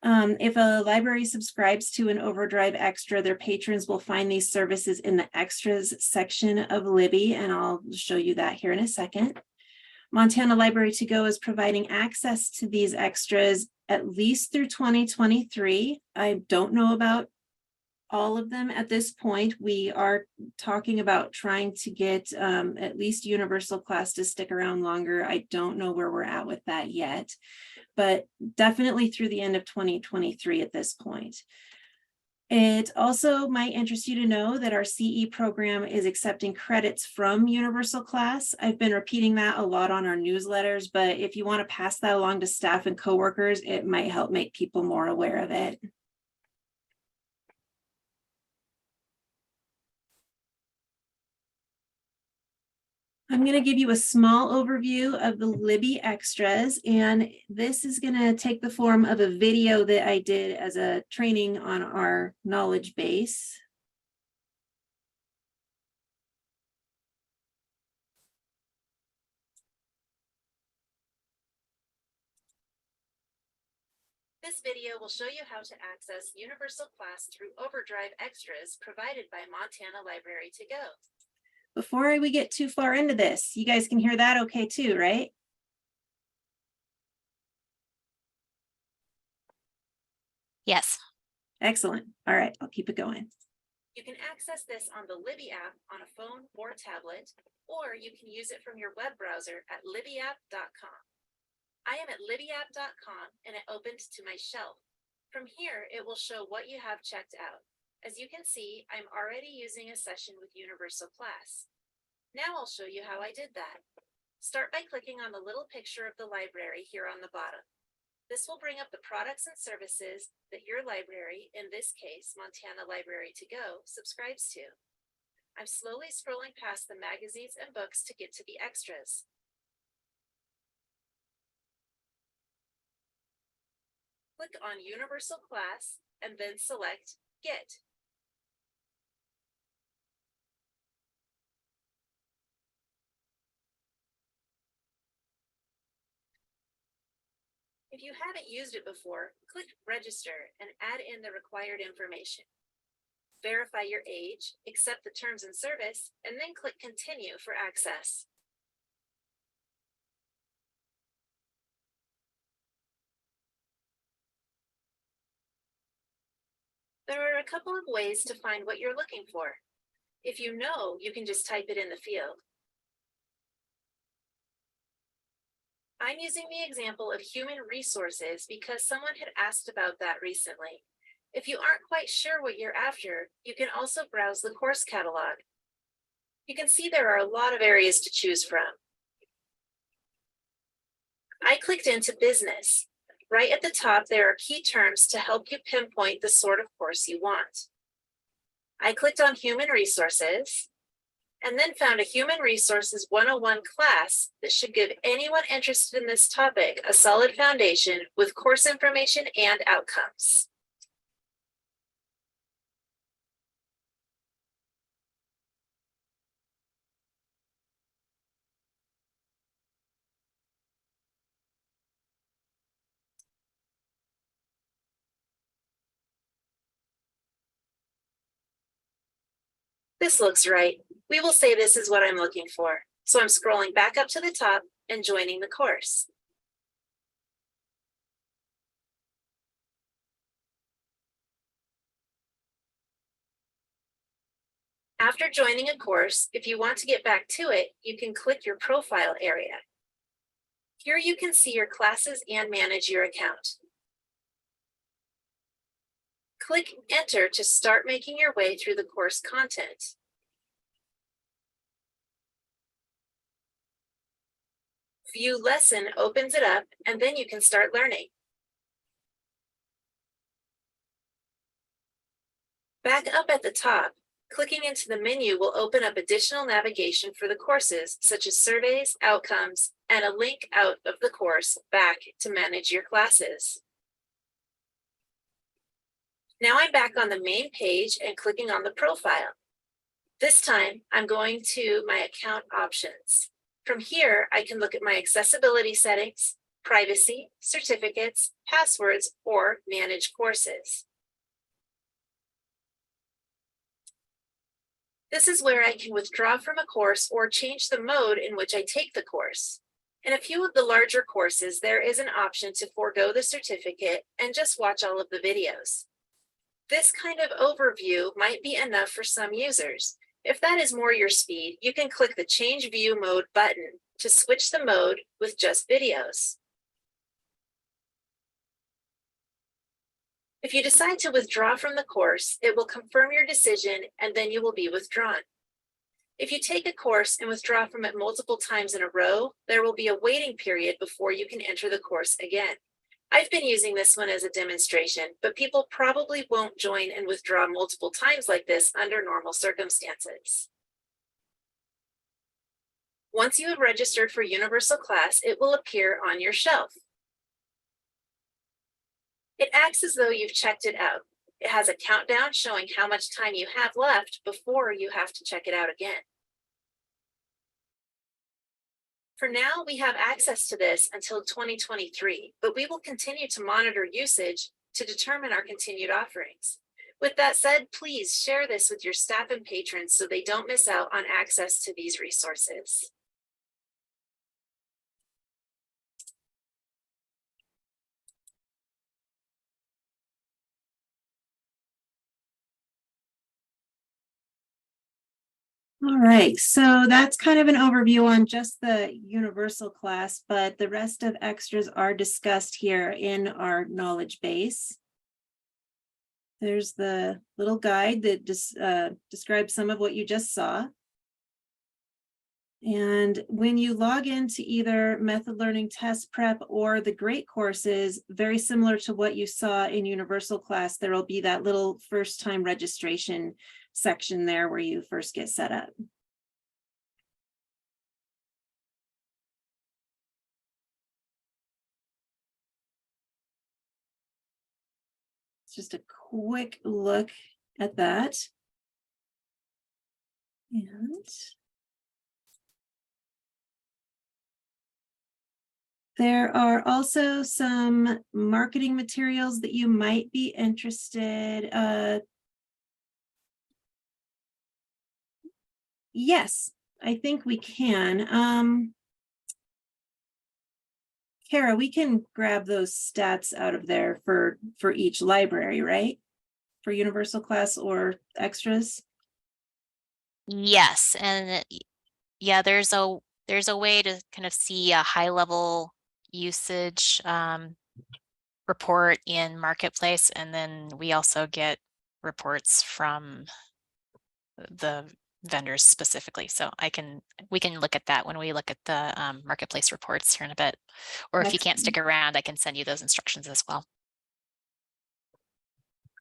If a library subscribes to an Overdrive extra, their patrons will find these services in the extras section of Libby, and I'll show you that here in a second. Montana Library to Go is providing access to these extras at least through 2023. I don't know about all of them at this point. We are talking about trying to get at least universal class to stick around longer. I don't know where we're at with that yet, but definitely through the end of 2023 at this point. It also might interest you to know that our CE program is accepting credits from universal class. I've been repeating that a lot on our newsletters, but if you want to pass that along to staff and coworkers, it might help make people more aware of it. I'm going to give you a small overview of the Libby extras, and this is going to take the form of a video that I did as a training on our knowledge base. This video will show you how to access Universal Class through Overdrive extras provided by Montana Library to Go. Before we get too far into this, you guys can hear that okay too, right? Yes. Excellent. All right, I'll keep it going. You can access this on the Libby app on a phone or tablet, or you can use it from your web browser at libbyapp.com. I am at libbyapp.com and it opens to my shelf. From here, it will show what you have checked out. As you can see, I'm already using a session with Universal Class. Now I'll show you how I did that. Start by clicking on the little picture of the library here on the bottom. This will bring up the products and services that your library, in this case, MontanaLibrary2Go, subscribes to. I'm slowly scrolling past the magazines and books to get to the extras. Click on Universal Class and then select Get. If you haven't used it before, click Register and add in the required information. Verify your age, accept the terms and service, and then click Continue for access. There are a couple of ways to find what you're looking for. If you know, you can just type it in the field. I'm using the example of human resources because someone had asked about that recently. If you aren't quite sure what you're after, you can also browse the course catalog. You can see there are a lot of areas to choose from. I clicked into business. Right at the top, there are key terms to help you pinpoint the sort of course you want. I clicked on human resources and then found a Human Resources 101 class that should give anyone interested in this topic a solid foundation with course information and outcomes. This looks right. We will say this is what I'm looking for. So I'm scrolling back up to the top and joining the course. After joining a course, if you want to get back to it, you can click your profile area. Here you can see your classes and manage your account. Click Enter to start making your way through the course content. View Lesson opens it up, and then you can start learning. Back up at the top, clicking into the menu will open up additional navigation for the courses, such as surveys, outcomes, and a link out of the course back to manage your classes. Now I'm back on the main page and clicking on the profile. This time, I'm going to my account options. From here, I can look at my accessibility settings, privacy, certificates, passwords, or manage courses. This is where I can withdraw from a course or change the mode in which I take the course. In a few of the larger courses, there is an option to forego the certificate and just watch all of the videos. This kind of overview might be enough for some users. If that is more your speed, you can click the Change View Mode button to switch the mode with just videos. If you decide to withdraw from the course, it will confirm your decision and then you will be withdrawn. If you take a course and withdraw from it multiple times in a row, there will be a waiting period before you can enter the course again. I've been using this one as a demonstration, but people probably won't join and withdraw multiple times like this under normal circumstances. Once you have registered for Universal Class, it will appear on your shelf. It acts as though you've checked it out. It has a countdown showing how much time you have left before you have to check it out again. For now, we have access to this until 2023, but we will continue to monitor usage to determine our continued offerings. With that said, please share this with your staff and patrons so they don't miss out on access to these resources. All right, so that's kind of an overview on just the universal class, but the rest of extras are discussed here in our knowledge base. There's the little guide that describes some of what you just saw. And when you log into either Method Learning Test Prep or the Great courses, very similar to what you saw in Universal class, there will be that little first time registration section there where you first get set up. It's just a quick look at that. And there are also some marketing materials that you might be interested. Yes, I think we can. Kara, we can grab those stats out of there for each library, right? For universal class or extras. Yes, and yeah, there's a way to kind of see a high level usage report in Marketplace, and then we also get reports from the vendors specifically. So we can look at that when we look at the Marketplace reports here in a bit. Or if you can't stick around, I can send you those instructions as well.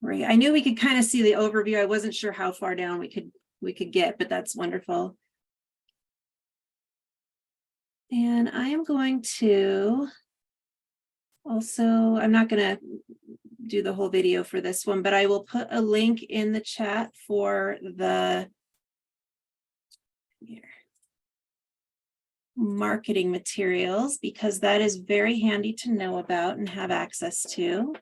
Great. I knew we could kind of see the overview. I wasn't sure how far down we could get, but that's wonderful. And I am going to also, I'm not going to do the whole video for this one, but I will put a link in the chat for the marketing materials, because that is very handy to know about and have access to.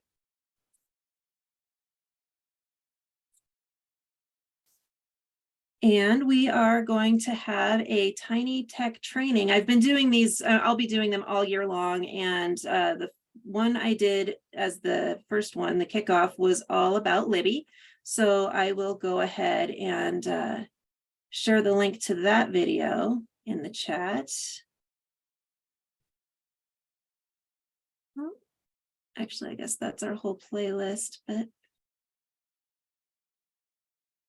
And we are going to have a tiny tech training. I've been doing these, I'll be doing them all year long. And the one I did as the first one, the kickoff, was all about Libby. So I will go ahead and share the link to that video in the chat. Oh, actually, I guess that's our whole playlist, but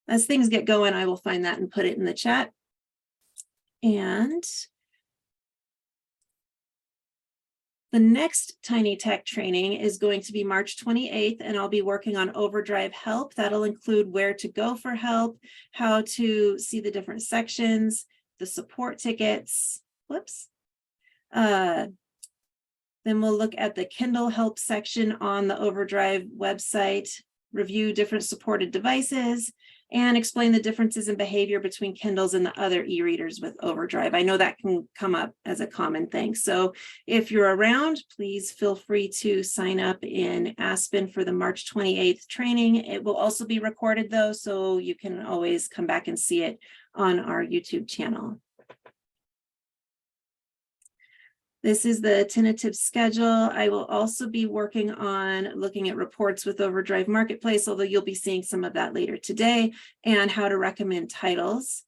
as things get going, I will find that and put it in the chat. And the next Tiny Tech training is going to be March 28th, and I'll be working on Overdrive Help. That'll include where to go for help, how to see the different sections, the support tickets. Whoops. Then we'll look at the Kindle help section on the Overdrive website, review different supported devices, and explain the differences in behavior between Kindles and the other e-readers with Overdrive. I know that can come up as a common thing. So if you're around, please feel free to sign up in Aspen for the March 28th training. It will also be recorded though, so you can always come back and see it on our YouTube channel. This is the tentative schedule. I will also be working on looking at reports with Overdrive Marketplace, although you'll be seeing some of that later today, and how to recommend titles.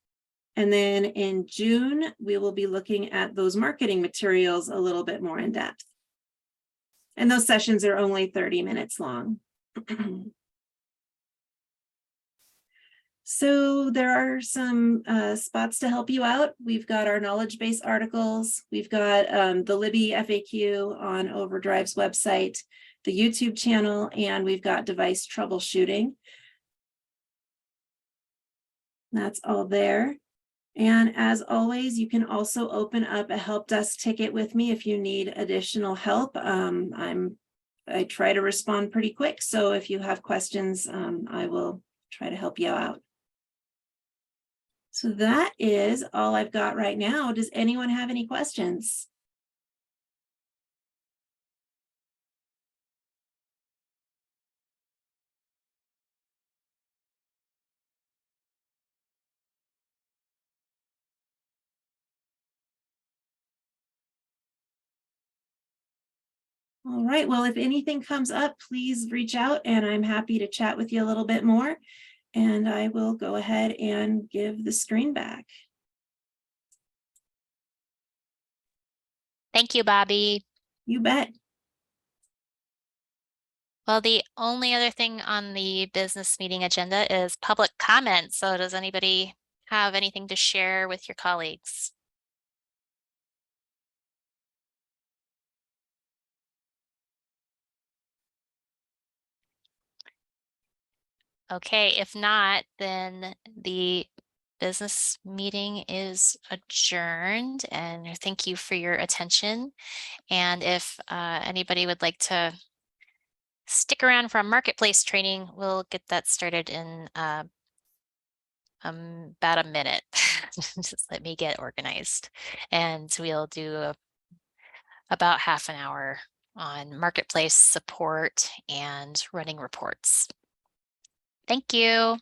And then in June, we will be looking at those marketing materials a little bit more in depth. And those sessions are only 30 minutes long. So there are some spots to help you out. We've got our knowledge base articles. We've got the Libby FAQ on Overdrive's website, the YouTube channel, and we've got device troubleshooting. That's all there. And as always, you can also open up a help desk ticket with me if you need additional help. I try to respond pretty quick. So if you have questions, I will try to help you out. So that is all I've got right now. Does anyone have any questions? All right, well, if anything comes up, please reach out and I'm happy to chat with you a little bit more. And I will go ahead and give the screen back. Thank you, Bobby. You bet. Well, the only other thing on the business meeting agenda is public comment. So does anybody have anything to share with your colleagues? Okay, if not, then the business meeting is adjourned, and thank you for your attention. And if anybody would like to stick around for a marketplace training, we'll get that started in about a minute. Just let me get organized, and we'll do about half an hour on marketplace support and running reports. Thank you.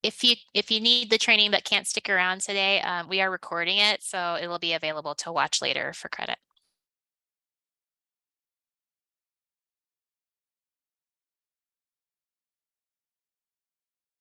If you need the training but can't stick around today, we are recording it, so it will be available to watch later for credit.